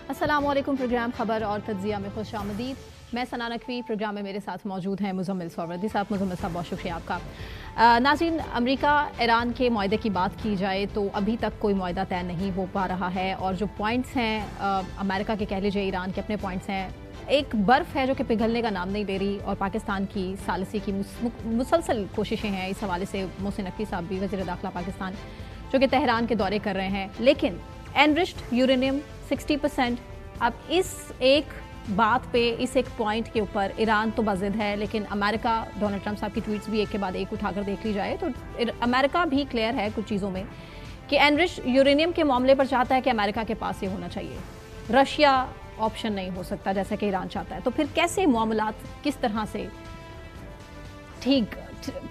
السلام علیکم. پروگرام خبر اور تجزیہ میں خوش آمدید. میں سنا نقوی. پروگرام میں میرے ساتھ موجود ہیں مزمل سوروردی صاحب. مزمل صاحب بہت شکریہ آپ کا. ناظرین, امریکہ ایران کے معاہدے کی بات کی جائے تو ابھی تک کوئی معاہدہ طے نہیں ہو پا رہا ہے, اور جو پوائنٹس ہیں امریکہ کے کہہ لیجیے, ایران کے اپنے پوائنٹس ہیں. ایک برف ہے جو کہ پگھلنے کا نام نہیں لے رہی, اور پاکستان کی ثالثی کی مسلسل کوششیں ہیں. اس حوالے سے محسن نقوی صاحب بھی, وزیر داخلہ پاکستان, جو کہ تہران کے دورے کر رہے ہیں. لیکن انرچڈ یورینیم 60%. اب اس ایک بات پہ, اس ایک پوائنٹ کے اوپر ایران تو بضد ہے, لیکن امریکہ, ڈونلڈ ٹرمپ صاحب کی ٹویٹس بھی ایک کے بعد ایک اٹھا کر دیکھ لی جائے تو امریکہ بھی کلیئر ہے کچھ چیزوں میں کہ انرچڈ یورینیم کے معاملے پر چاہتا ہے کہ امریکہ کے پاس یہ ہونا چاہیے. رشیا آپشن نہیں ہو سکتا جیسا کہ ایران چاہتا ہے. تو پھر کیسے معاملات کس طرح سے ٹھیک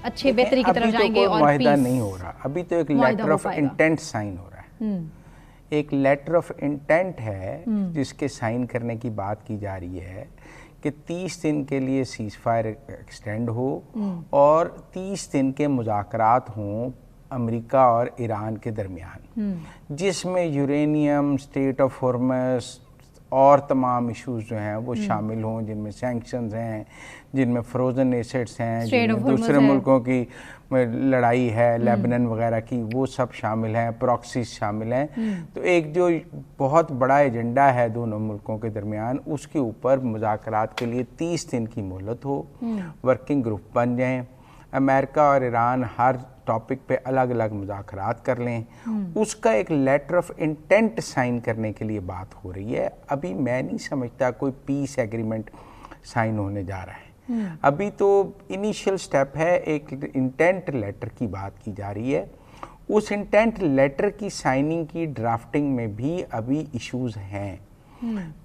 اچھے بہتری کی طرف جائیں گے؟ اور معاہدہ نہیں ہو رہا ابھی تو, ایک لیٹر آف انٹینٹ سائن ہو رہا ہے. ایک لیٹر آف انٹینٹ ہے جس کے سائن کرنے کی بات کی جا رہی ہے کہ 30 دن کے لیے سیز فائر ایکسٹینڈ ہو اور 30 دن کے مذاکرات ہوں امریکہ اور ایران کے درمیان, جس میں یورینیم, اسٹیٹ آف ہارمز اور تمام ایشوز جو ہیں وہ شامل ہوں, جن میں سینکشنز ہیں, جن میں فروزن ایسٹس ہیں, جن میں دوسرے ملکوں کی لڑائی ہے, لیبنن وغیرہ کی, وہ سب شامل ہیں, پراکسیز شامل ہیں. تو ایک جو بہت بڑا ایجنڈا ہے دونوں ملکوں کے درمیان, اس کے اوپر مذاکرات کے لیے 30 دن کی مہلت ہو, ورکنگ گروپ بن جائیں, امریکہ اور ایران ہر ٹاپک پہ الگ الگ مذاکرات کر لیں. اس کا ایک لیٹر آف انٹینٹ سائن کرنے کے لیے بات ہو رہی ہے. ابھی میں نہیں سمجھتا کوئی پیس ایگریمنٹ سائن ہونے جا رہا ہے. ابھی تو انیشیل سٹیپ ہے, ایک انٹینٹ لیٹر کی بات کی جا رہی ہے. اس انٹینٹ لیٹر کی سائننگ کی ڈرافٹنگ میں بھی ابھی ایشوز ہیں.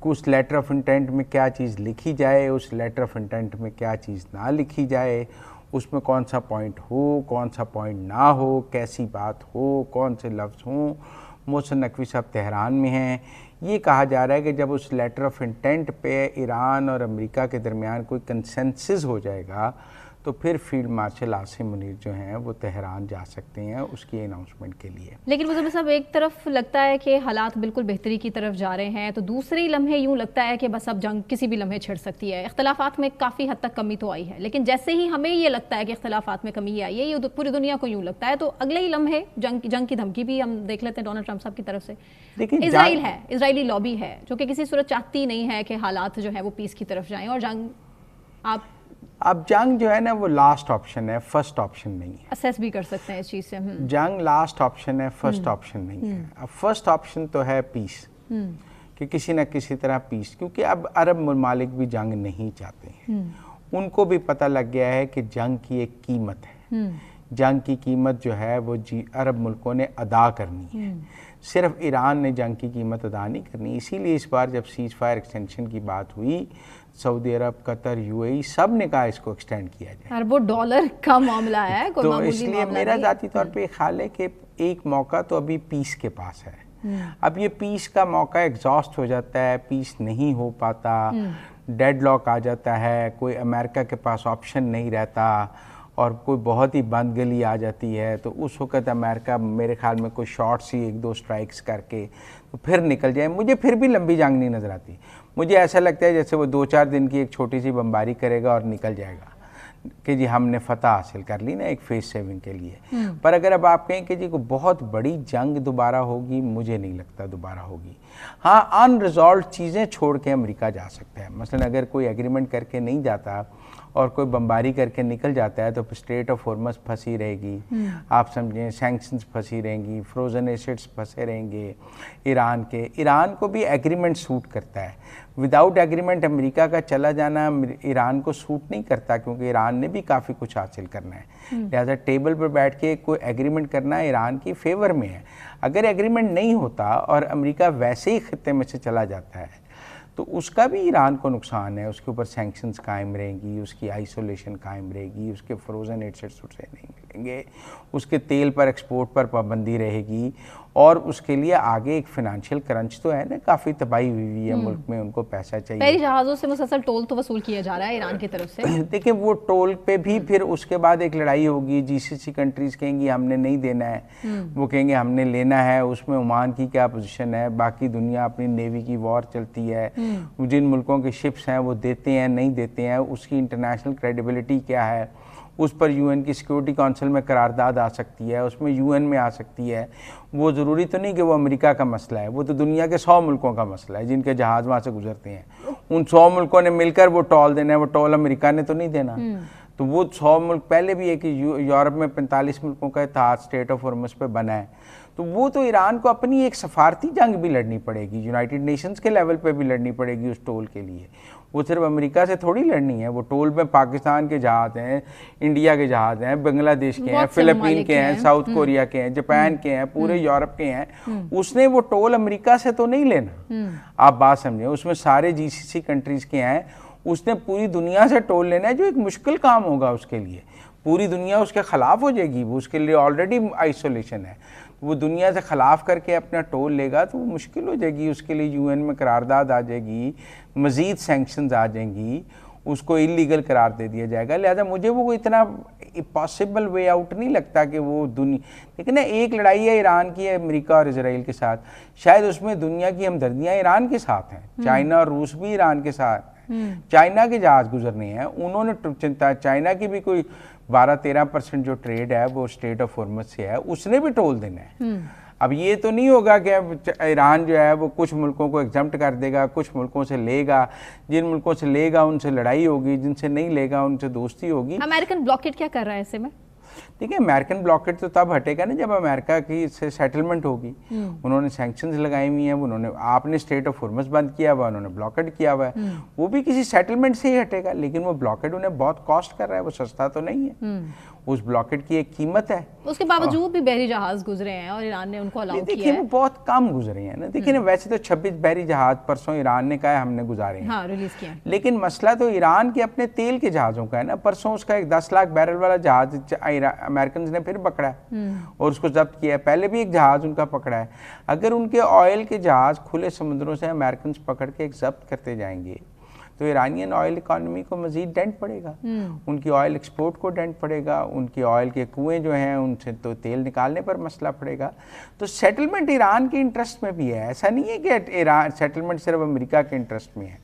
اس لیٹر آف انٹینٹ میں کیا چیز لکھی جائے, اس لیٹر آف انٹینٹ میں کیا چیز نہ لکھی جائے, اس میں کون سا پوائنٹ ہو, کون سا پوائنٹ نہ ہو, کیسی بات ہو, کون سے لفظ ہوں. محسن نقوی صاحب تہران میں ہیں. یہ کہا جا رہا ہے کہ جب اس لیٹر آف انٹینٹ پہ ایران اور امریکہ کے درمیان کوئی کنسنسس ہو جائے گا تو پھر فیلڈ مارشل عاصم منیر جو ہیں وہ تہران جا سکتے ہیں اس کی اناؤنسمنٹ کے لیے. لیکن مزمل صاحب, ایک طرف لگتا ہے کہ حالات بالکل بہتری کی طرف جا رہے ہیں, تو دوسری لمحے یوں لگتا ہے کہ بس اب جنگ کسی بھی لمحے چھڑ سکتی ہے. اختلافات میں کافی حد تک کمی تو آئی ہے, لیکن جیسے ہی ہمیں یہ لگتا ہے کہ اختلافات میں کمی آئی ہے, یہ پوری دنیا کو یوں لگتا ہے, تو اگلے ہی لمحے جنگ کی دھمکی بھی ہم دیکھ لیتے ہیں ڈونلڈ ٹرمپ صاحب کی طرف سے. اسرائیل ہے, اسرائیلی لابی ہے جو کہ کسی صورت چاہتی نہیں ہے کہ حالات جو ہے وہ پیس کی طرف جائیں, اور جنگ اب جنگ جو ہے نا وہ لاسٹ آپشن ہے, فرسٹ آپشن نہیں ہے. اسیس بھی کر سکتے ہیں اس چیز سے. جنگ لاسٹ آپشن ہے, فرسٹ آپشن نہیں ہے. اب فرسٹ آپشن تو ہے پیس, کہ کسی نہ کسی طرح پیس, کیونکہ اب عرب ممالک بھی جنگ نہیں چاہتے ہیں. ان کو بھی پتہ لگ گیا ہے کہ جنگ کی ایک قیمت ہے. جنگ کی قیمت جو ہے وہ عرب ملکوں نے ادا کرنی ہے, صرف ایران نے جنگ کی قیمت ادا نہیں کرنی. اسی لیے اس بار جب سیز فائر ایکسٹینشن کی بات ہوئی, سعودی عرب, قطر, UAE سب نے کہا اس کو ایکسٹینڈ کیا جائے. اربوں ڈالر کا معاملہ ہے, کوئی تو معمولی اس لیے میرا ذاتی طور پہ خیال ہے کہ ایک موقع تو ابھی پیس کے پاس ہے. اب یہ پیس کا موقع ایگزاسٹ ہو جاتا ہے, پیس نہیں ہو پاتا, ڈیڈ لاک آ جاتا ہے, کوئی امریکہ کے پاس آپشن نہیں رہتا, اور کوئی بہت ہی بند گلی آ جاتی ہے, تو اس وقت امریکہ میرے خیال میں کوئی شارٹس ہی 1-2 سٹرائکس کر کے تو پھر نکل جائے. مجھے پھر بھی لمبی جنگ نہیں نظر آتی. مجھے ایسا لگتا ہے جیسے وہ 2-4 دن کی ایک چھوٹی سی بمباری کرے گا اور نکل جائے گا کہ جی ہم نے فتح حاصل کر لی نا ایک فیس سیونگ کے لیے. پر اگر اب آپ کہیں کہ جی کوئی بہت بڑی جنگ دوبارہ ہوگی, مجھے نہیں لگتا دوبارہ ہوگی. ہاں, ان ریزالوڈ چیزیں چھوڑ کے امریکہ جا سکتا ہے. مثلا اگر کوئی ایگریمنٹ کر کے نہیں جاتا اور کوئی بمباری کر کے نکل جاتا ہے تو اسٹیٹ آف ہارمز پھنسی رہے گی, آپ سمجھیں, سینکشنز پھنسی رہیں گی, فروزن ایسٹس پھنسے رہیں گے ایران کے. ایران کو بھی ایگریمنٹ سوٹ کرتا ہے. وداؤٹ ایگریمنٹ امریکہ کا چلا جانا ایران کو سوٹ نہیں کرتا, کیونکہ ایران نے بھی کافی کچھ حاصل کرنا ہے. لہٰذا ٹیبل پر بیٹھ کے کوئی ایگریمنٹ کرنا ایران کی فیور میں ہے. اگر ایگریمنٹ نہیں ہوتا اور امریکہ ویسے ہی خطے میں سے چلا جاتا ہے تو اس کا بھی ایران کو نقصان ہے. اس کے اوپر سینکشنز قائم رہیں گی, اس کی آئسولیشن قائم رہے گی, اس کے فروزن ایسٹس اسے نہیں ملیں گے, اس کے تیل پر ایکسپورٹ پر پابندی رہے گی, اور اس کے لیے آگے ایک فائنینشیل کرنچ تو ہے نا, کافی تباہی ہوئی ہے ملک میں, ان کو پیسہ چاہیے. بحری جہازوں سے مسلسل ٹول تو وصول کیا جا رہا ہے ایران کی طرف سے. دیکھیں وہ ٹول پہ بھی پھر اس کے بعد ایک لڑائی ہوگی, جی سی سی کنٹریز کہیں گی ہم نے نہیں دینا ہے, وہ کہیں گے ہم نے لینا ہے. اس میں عمان کی کیا پوزیشن ہے, باقی دنیا اپنی نیوی کی وار چلتی ہے, جن ملکوں کے شپس ہیں وہ دیتے ہیں نہیں دیتے ہیں, اس کی انٹرنیشنل کریڈیبلٹی کیا ہے, اس پر یو این کی سیکورٹی کونسل میں قرارداد آ سکتی ہے, اس میں یو این میں آ سکتی ہے. وہ ضروری تو نہیں کہ وہ امریکہ کا مسئلہ ہے, وہ تو دنیا کے 100 ملکوں کا مسئلہ ہے جن کے جہاز وہاں سے گزرتے ہیں. ان 100 ملکوں نے مل کر وہ ٹول دینا ہے, وہ ٹول امریکہ نے تو نہیں دینا. تو وہ 100 ملک پہلے بھی ہے کہ یورپ میں 45 ملکوں کا اتحاد اسٹیٹ آف ہارمز پہ بنا ہے. تو وہ تو ایران کو اپنی ایک سفارتی جنگ بھی لڑنی پڑے گی, یونائٹڈ نیشنز کے لیول پہ بھی لڑنی پڑے گی اس ٹول کے لیے. وہ صرف امریکہ سے تھوڑی لڑنی ہے. وہ ٹول میں پاکستان کے جہاز ہیں, انڈیا کے جہاز ہیں, بنگلہ دیش کے ہیں, فلپین کے ہیں, ساؤتھ کوریا کے ہیں, جاپان کے ہیں, پورے یورپ کے ہیں. اس نے وہ ٹول امریکہ سے تو نہیں لینا, آپ بات سمجھیں. اس میں سارے جی سی سی کنٹریز کے ہیں, اس نے پوری دنیا سے ٹول لینا ہے, جو ایک مشکل کام ہوگا اس کے لیے. پوری دنیا اس کے خلاف ہو جائے گی, وہ اس کے لیے آلریڈی آئسولیشن ہے. وہ دنیا سے خلاف کر کے اپنا ٹول لے گا تو وہ مشکل ہو جائے گی. اس کے لیے یو این میں قرارداد آ جائے گی, مزید سینکشنز آ جائیں گی, اس کو اللیگل قرار دے دیا جائے گا. لہذا مجھے وہ اتنا پاسبل وے آؤٹ نہیں لگتا کہ وہ لیکن ایک لڑائی ہے ایران کی ہے امریکہ اور اسرائیل کے ساتھ, شاید اس میں دنیا کی ہمدردیاں ایران کے ساتھ ہیں. چائنا اور روس بھی ایران کے ساتھ, چائنا کے جہاز گزرنے ہیں, انہوں نے چائنا کی بھی کوئی 12-13% جو ٹریڈ ہے وہ اسٹیٹ آف ہارمز سے ہے, اس نے بھی ٹول دینا ہے. اب یہ تو نہیں ہوگا کہ ایران جو ہے وہ کچھ ملکوں کو ایگزمپٹ کر دے گا, کچھ ملکوں سے لے گا, جن ملکوں سے لے گا ان سے لڑائی ہوگی, جن سے نہیں لے گا ان سے دوستی ہوگی. امریکن بلاکیڈ کیا کر رہا ہے ایسے میں؟ دیکھیں امریکن بلاکیڈ تو تب ہٹے گا نا جب امریکہ کی سے سیٹلمنٹ ہوگی. انہوں نے سینکشنز لگائی ہوئی ہیں, انہوں نے آپ نے اسٹیٹ آف ہارمز بند کیا ہوا, انہوں نے بلاکیڈ کیا ہوا ہے, وہ بھی کسی سیٹلمنٹ سے ہی ہٹے گا. لیکن وہ بلاکیڈ انہیں بہت کاسٹ کر رہا ہے, وہ سستا تو نہیں ہے. اس بلاکیڈ کی ایک قیمت ہے. اس کے باوجود بھی بحری جہاز گزرے ہیں اور ایران نے ان کو الاؤ کیا ہے. دیکھیں وہ بہت کم گزرے ہیں نا. دیکھیں ویسے تو 26 بحری جہاز پرسوں ایران نے کہا ہے ہم نے گزارے ہیں, ہاں ریلیز کیا, لیکن مسئلہ تو ایران کے اپنے تیل کے جہازوں کا ہے نا. پرسوں اس کا ایک 10 لاکھ بیرل والا جہاز امریکنز نے پھر پکڑا ہے اور اس کو ضبط کیا ہے. پہلے بھی ایک جہاز ان کا پکڑا ہے. اگر ان کے آئل کے جہاز کھلے سمندروں سے امریکنز پکڑ کے ایک ضبط کرتے جائیں گے تو ایرانین آئل اکانومی کو مزید ڈینٹ پڑے گا, ان کی آئل ایکسپورٹ کو ڈینٹ پڑے گا, ان کی آئل کے کنویں جو ہیں ان سے تو تیل نکالنے پر مسئلہ پڑے گا. تو سیٹلمنٹ ایران کے انٹرسٹ میں بھی ہے, ایسا نہیں ہے کہ ایران سیٹلمنٹ صرف امریکہ کے انٹرسٹ میں ہے,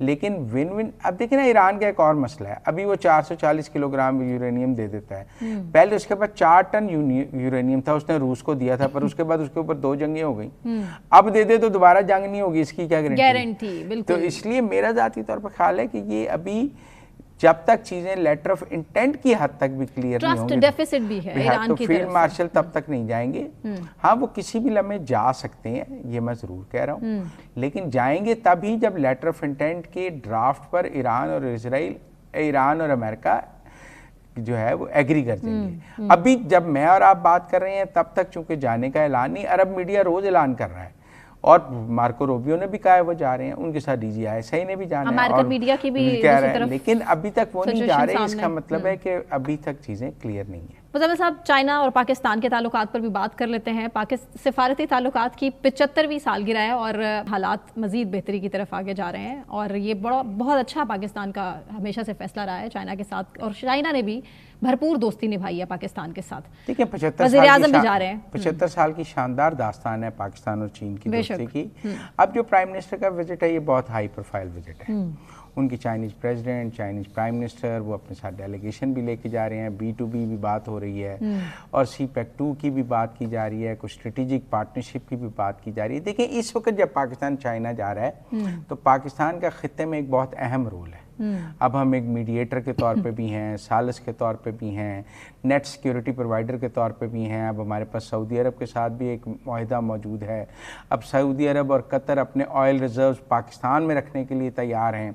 لیکن ون ون. اب دیکھیں نا ایران کا ایک اور مسئلہ ہے, ابھی وہ 440 کلو گرام یورینیم دے دیتا ہے. پہلے اس کے بعد 4 ٹن یورینیم تھا, اس نے روس کو دیا تھا, پر اس کے بعد اس کے اوپر 2 جنگیں ہو گئیں. اب دے دے تو دوبارہ جنگ نہیں ہوگی, اس کی کیا گارنٹی. تو اس لیے میرا ذاتی طور پر خیال ہے کہ یہ ابھی جب تک چیزیں لیٹر آف انٹینٹ کی حد تک بھی کلیئر نہیں ہوں گی, ٹرسٹ ڈیفیسٹ بھی ہے ایران کی طرف سے, فیلڈ مارشل تب تک نہیں جائیں گے. ہاں وہ کسی بھی لمحے جا سکتے ہیں, یہ میں ضرور کہہ رہا ہوں, لیکن جائیں گے تبھی جب لیٹر آف انٹینٹ کے ڈرافٹ پر ایران اور اسرائیل, ایران اور امریکہ جو ہے وہ ایگری کر دیں گے. ابھی جب میں اور آپ بات کر رہے ہیں تب تک چونکہ جانے کا اعلان نہیں, عرب میڈیا روز اعلان کر رہا ہے, اور مارکو روبیو نے بھی کہا ہے وہ جا رہے ہیں, ان کے ساتھ D G I S I نے بھی جانا ہے, امریکن میڈیا کی بھی کہہ رہے ہیں, لیکن ابھی تک وہ نہیں جا رہے. اس کا مطلب ہے کہ ابھی تک چیزیں کلیئر نہیں ہیں. مزمل صاحب, چائنا اور پاکستان کے تعلقات پر بھی بات کر لیتے ہیں. سفارتی تعلقات کی 75ویں سالگرہ ہے اور حالات مزید بہتری کی طرف آگے جا رہے ہیں, اور یہ بہت اچھا پاکستان کا ہمیشہ سے فیصلہ رہا ہے چائنا کے ساتھ, اور چائنا نے بھی بھرپور دوستی نبھائی ہے پاکستان کے ساتھ. دیکھیں 75 سال کی شاندار داستان ہے پاکستان اور چین کی دوستی کی. اب جو پرائم منسٹر کا وزٹ ہے یہ بہت ہائی پروفائل وزٹ ہے. ان کی Chinese president, Chinese prime minister, وہ اپنے ساتھ ڈیلیگیشن بھی لے کے جا رہے ہیں, B2B بھی بات ہو رہی ہے, اور CPEC-2 کی بھی بات کی جا رہی ہے, کچھ اسٹریٹجک پارٹنرشپ کی بھی بات کی جا رہی ہے. دیکھیں اس وقت جب پاکستان چائنا جا رہا ہے تو پاکستان کا خطے میں ایک بہت اہم رول ہے. اب ہم ایک میڈیٹر کے طور پہ بھی ہیں, سالس کے طور پہ بھی ہیں, نیٹ سیکیورٹی پرووائڈر کے طور پہ بھی ہیں. اب ہمارے پاس سعودی عرب کے ساتھ بھی ایک معاہدہ موجود ہے. اب سعودی عرب اور قطر اپنے آئل ریزروز پاکستان میں رکھنے کے لیے تیار ہیں.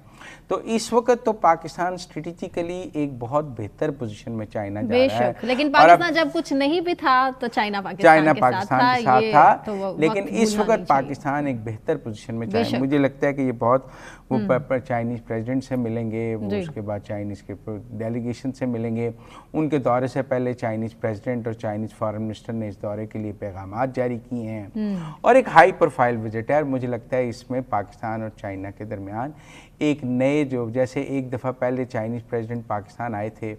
تو اس وقت تو پاکستان اسٹریٹجیکلی ایک بہت بہتر پوزیشن میں چائنا جا رہا ہے. لیکن پاکستان جب کچھ نہیں بھی تھا تو چائنا پاکستان کے ساتھ تھا, لیکن اس وقت پاکستان ایک بہتر پوزیشن میں چائنا. مجھے لگتا ہے کہ یہ بہت وہ چائنیز پریزیڈنٹ سے ملیں گے, وہ اس کے بعد چائنیز کے ڈیلیگیشن سے ملیں گے. ان کے دورے سے پہلے چائنیز پریزیڈنٹ اور چائنیز فارن منسٹر نے اس دورے کے لیے پیغامات جاری کیے ہیں, اور ایک ہائی پروفائل وزٹ ہے. اور مجھے لگتا ہے اس میں پاکستان اور چائنا کے درمیان ایک نئے, جو جیسے ایک دفعہ پہلے چائنیز پریزیڈنٹ پاکستان آئے تھے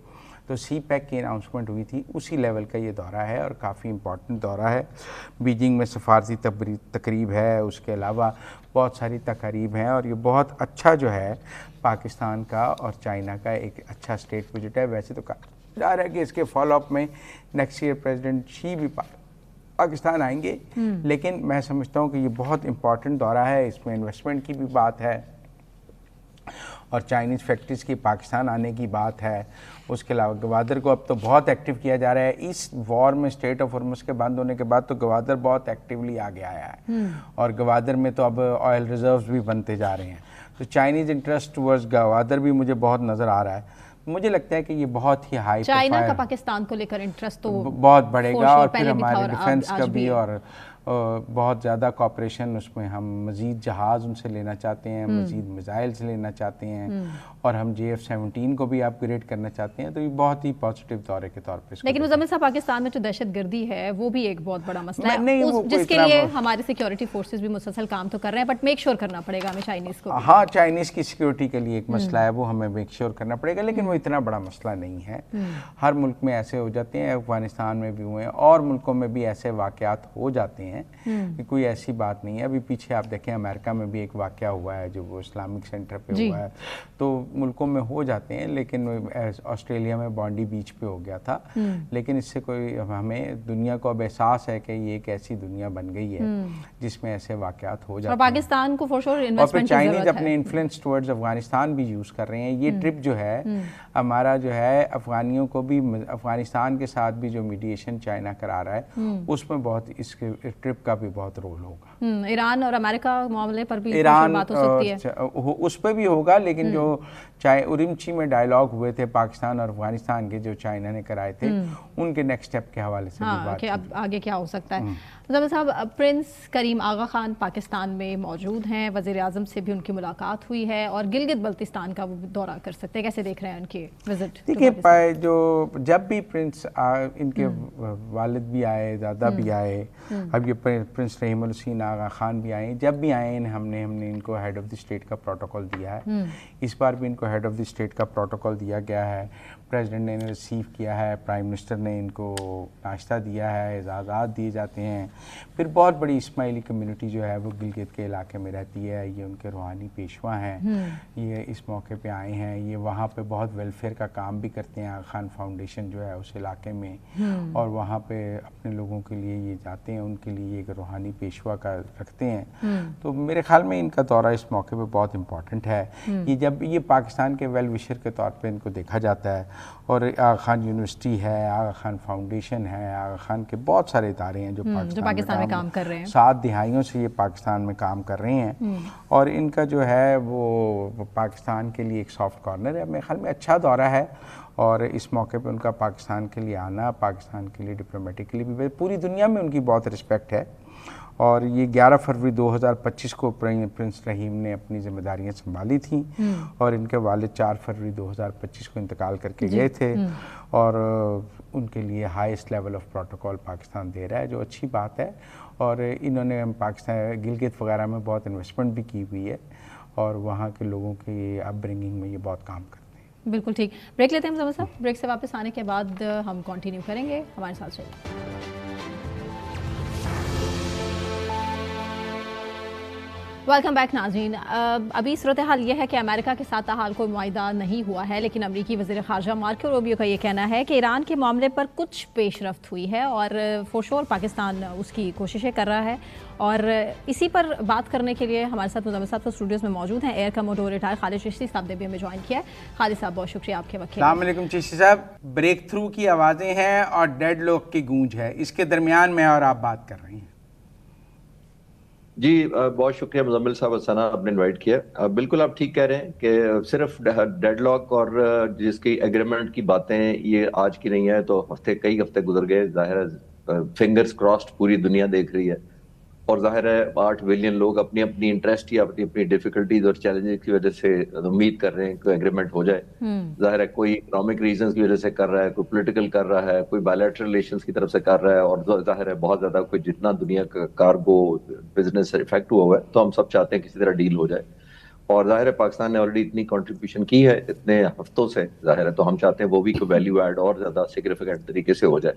تو سی پیک کی اناؤنسمنٹ ہوئی تھی, اسی لیول کا یہ دورہ ہے اور کافی امپورٹنٹ دورہ ہے. بیجنگ میں سفارتی تقریب ہے, اس کے علاوہ بہت ساری تقاریب ہیں, اور یہ بہت اچھا جو ہے پاکستان کا اور چائنا کا ایک اچھا اسٹیٹ وزٹ ہے. ویسے تو کہا جا رہا ہے کہ اس کے فالو اپ میں نیکسٹ ایئر پریزیڈنٹ شی بھی پاکستان آئیں گے, لیکن میں سمجھتا ہوں کہ یہ بہت امپورٹنٹ دورہ ہے. اس میں انویسٹمنٹ کی بھی بات ہے اور چائنیز فیکٹریز کی پاکستان آنے کی بات ہے. اس کے علاوہ گوادر کو اب تو بہت ایکٹیو کیا جا رہا ہے. اس وار میں اسٹریٹ آف ہارمز کے بند ہونے کے بعد تو گوادر بہت ایکٹیولی آگے آیا ہے, اور گوادر میں تو اب آئل ریزروز بھی بنتے جا رہے ہیں. تو چائنیز انٹرسٹ ٹورڈز گوادر بھی مجھے بہت نظر آ رہا ہے. مجھے لگتا ہے کہ یہ بہت ہی ہائی چائنا کا پاکستان کو لے کر انٹرسٹ تو بہت بڑھے گا, اور پھر ہمارے ڈیفنس کا بھی, اور بہت زیادہ کوآپریشن اس میں. ہم مزید جہاز ان سے لینا چاہتے ہیں, مزید میزائلز لینا چاہتے ہیں, اور ہم JF-17 کو بھی اپ گریڈ کرنا چاہتے ہیں. تو یہ بہت ہی پازیٹیو دورے کے طور پہ. لیکن مزمل صاحب, پاکستان میں جو دہشت گردی ہے وہ بھی ایک بہت بڑا مسئلہ ہے, جس کے لیے ہمارے سیکیورٹی فورسز بھی مسلسل کام تو کر رہے ہیں, بٹ میک شور کرنا پڑے گا ہمیں چائنیز کو. ہاں, چائنیز کی سیکیورٹی کے لیے ایک مسئلہ ہے, وہ ہمیں میک شور کرنا پڑے گا, لیکن وہ اتنا بڑا مسئلہ نہیں ہے. ہر ملک میں ایسے ہو جاتے ہیں, افغانستان میں بھی ہوئے ہیں, اور ملکوں میں بھی ایسے واقعات ہو جاتے ہیں, کوئی ایسی بات نہیں ہے. ابھی پیچھے آپ دیکھیں امریکہ میں بھی ایک واقعہ ہوا ہے جو وہ اسلامک سینٹر پہ ہوا ہے. تو ملکوں میں ہو جاتے ہیں, لیکن آسٹریلیا میں بانڈی بیچ پہ ہو گیا تھا, لیکن اس سے کوئی, ہمیں دنیا کو اب احساس ہے کہ یہ ایک ایسی دنیا بن گئی ہے جس میں ایسے واقعات ہو جاتے ہیں. اور پاکستان کو فور شور انویسٹمنٹ کی ضرورت ہے. اور پھر چائنیز اپنے انفلوئنس ٹورڈز افغانستان بھی یوز کر رہے ہیں. یہ ٹرپ جو ہے ہمارا جو ہے افغانیوں کو بھی, افغانستان کے ساتھ بھی جو میڈیشن چائنا کرا رہا ہے اس میں بہت, اس کے ٹرپ کا بھی بہت رول ہوگا. ایران اور امریکہ معاملے پر بھی بات ہو سکتی ہے, اس پہ بھی ہوگا. لیکن جو اورمچی میں ڈائیلاگ ہوئے تھے پاکستان اور افغانستان کے, جو چائنا نے کرائے تھے, ان کے نیکسٹ اسٹیپ کے حوالے سے بھی بات, کہ اب آگے کیا ہو سکتا ہے. مزمل صاحب, پرنس کریم آغا خان پاکستان میں موجود ہیں, وزیر اعظم سے بھی ان کی ملاقات ہوئی ہے, اور گلگت بلتستان کا وہ دورہ کر سکتے ہیں. کیسے دیکھ رہے ہیں ان کی وزٹ؟ دیکھیے, جو جب بھی پرنس, ان کے والد بھی آئے, دادا بھی آئے, اب یہ پرنس رحیم الحسین آغا خان بھی آئے, جب بھی آئے ہیں ہم نے ان کو ہیڈ آف دی اسٹیٹ کا پروٹوکول دیا ہے. اس بار بھی ان کو ہیڈ آف دی اسٹیٹ کا پروٹوکول دیا گیا ہے. پریزیڈنٹ نے ریسیو کیا ہے, پرائم منسٹر نے ان کو ناشتہ دیا ہے, اعزازات دیے جاتے ہیں. پھر بہت بڑی اسماعیلی کمیونٹی جو ہے وہ گلگت کے علاقے میں رہتی ہے, یہ ان کے روحانی پیشوا ہیں, یہ اس موقع پہ آئے ہیں. یہ وہاں پہ بہت ویلفیئر کا کام بھی کرتے ہیں, آغا خان فاؤنڈیشن جو ہے اس علاقے میں, اور وہاں پہ اپنے لوگوں کے لیے یہ جاتے ہیں, ان کے لیے ایک روحانی پیشوا کا رکھتے ہیں. تو میرے خیال میں ان کا دورہ اس موقع پہ بہت امپورٹنٹ ہے. یہ جب یہ پاکستان کے ویل وشر کے طور پہ ان کو دیکھا جاتا ہے, اور آغا خان یونیورسٹی ہے, آغا خان فاؤنڈیشن ہے, آغا خان کے بہت سارے ادارے ہیں جو پاکستان میں کام کر رہے ہیں. 7 دہائیوں سے یہ پاکستان میں کام کر رہے ہیں, اور ان کا جو ہے وہ پاکستان کے لیے ایک سافٹ کارنر ہے. میرے خیال میں اچھا دورہ ہے, اور اس موقع پہ ان کا پاکستان کے لیے آنا, پاکستان کے لیے ڈپلومیٹکلی بھی, پوری دنیا میں ان کی بہت رسپیکٹ ہے. اور یہ 11 فروری 2025 کو پرنس رحیم نے اپنی ذمہ داریاں سنبھالی تھیں, اور ان کے والد 4 فروری 2025 کو انتقال کر کے گئے تھے, اور ان کے لیے highest level of protocol Pakistan دے رہا ہے, جو اچھی بات ہے. اور انہوں نے پاکستان گلگت وغیرہ میں بہت انویسٹمنٹ بھی کی ہوئی ہے, اور وہاں کے لوگوں کی اپ برنگنگ میں یہ بہت کام کرتے ہیں. بالکل ٹھیک. بریک لیتے ہیں مزمل صاحب, بریک سے واپس آنے کے بعد ہم کنٹینیو کریں گے, ہمارے ساتھ رہیے. ویلکم بیک ناظرین. ابھی صورتحال یہ ہے کہ امریکہ کے ساتھ تاحال کوئی معاہدہ نہیں ہوا ہے, لیکن امریکی وزیر خارجہ مارکو روبیو کا یہ کہنا ہے کہ ایران کے معاملے پر کچھ پیش رفت ہوئی ہے, اور فور شور پاکستان اس کی کوششیں کر رہا ہے. اور اسی پر بات کرنے کے لیے ہمارے ساتھ مزمل صاحب اسٹوڈیوز میں موجود ہیں ایئر کموڈور ریٹائر خالد چشتی صاحب نے بھی ہمیں جوائن کیا ہے. خالد صاحب بہت شکریہ آپ کے وقت. السلام علیکم چشتی صاحب. بریک تھرو کی آوازیں ہیں اور ڈیڈ لاک کی گونج ہے, اس کے درمیان میں اور آپ بات کر رہی ہیں. جی بہت شکریہ مزمل صاحب, ثنا آپ نے انوائٹ کیا. بالکل آپ ٹھیک کہہ رہے ہیں کہ صرف ڈیڈ لاک اور جس کی ایگریمنٹ کی باتیں یہ آج کی نہیں ہے, تو کئی ہفتے گزر گئے. ظاہر ہے فنگرز کراسڈ پوری دنیا دیکھ رہی ہے, اور ظاہر ہے 8 بلین لوگ اپنی اپنی انٹرسٹ یا اپنی اپنی ڈیفیکلٹیز اور چیلنجز کی وجہ سے امید کر رہے ہیں کہ ایگریمنٹ ہو جائے. ظاہر ہے کوئی اکنامک ریزنز کی وجہ سے کر رہا ہے, کوئی پولیٹیکل کر رہا ہے, کوئی بائلیٹرل ریلیشنز کی طرف سے کر رہا ہے, اور ظاہر ہے بہت زیادہ کوئی جتنا دنیا کا کارگو بزنس سے افیکٹ ہوا ہے, تو ہم سب چاہتے ہیں کسی طرح ڈیل ہو جائے. اور ظاہر ہے پاکستان نے آلریڈی اتنی کنٹریبیوشن کی ہے اتنے ہفتوں سے, ظاہر ہے تو ہم چاہتے ہیں وہ بھی کوئی ویلیو ایڈ اور زیادہ سگنیفیکینٹ طریقے سے ہو جائے.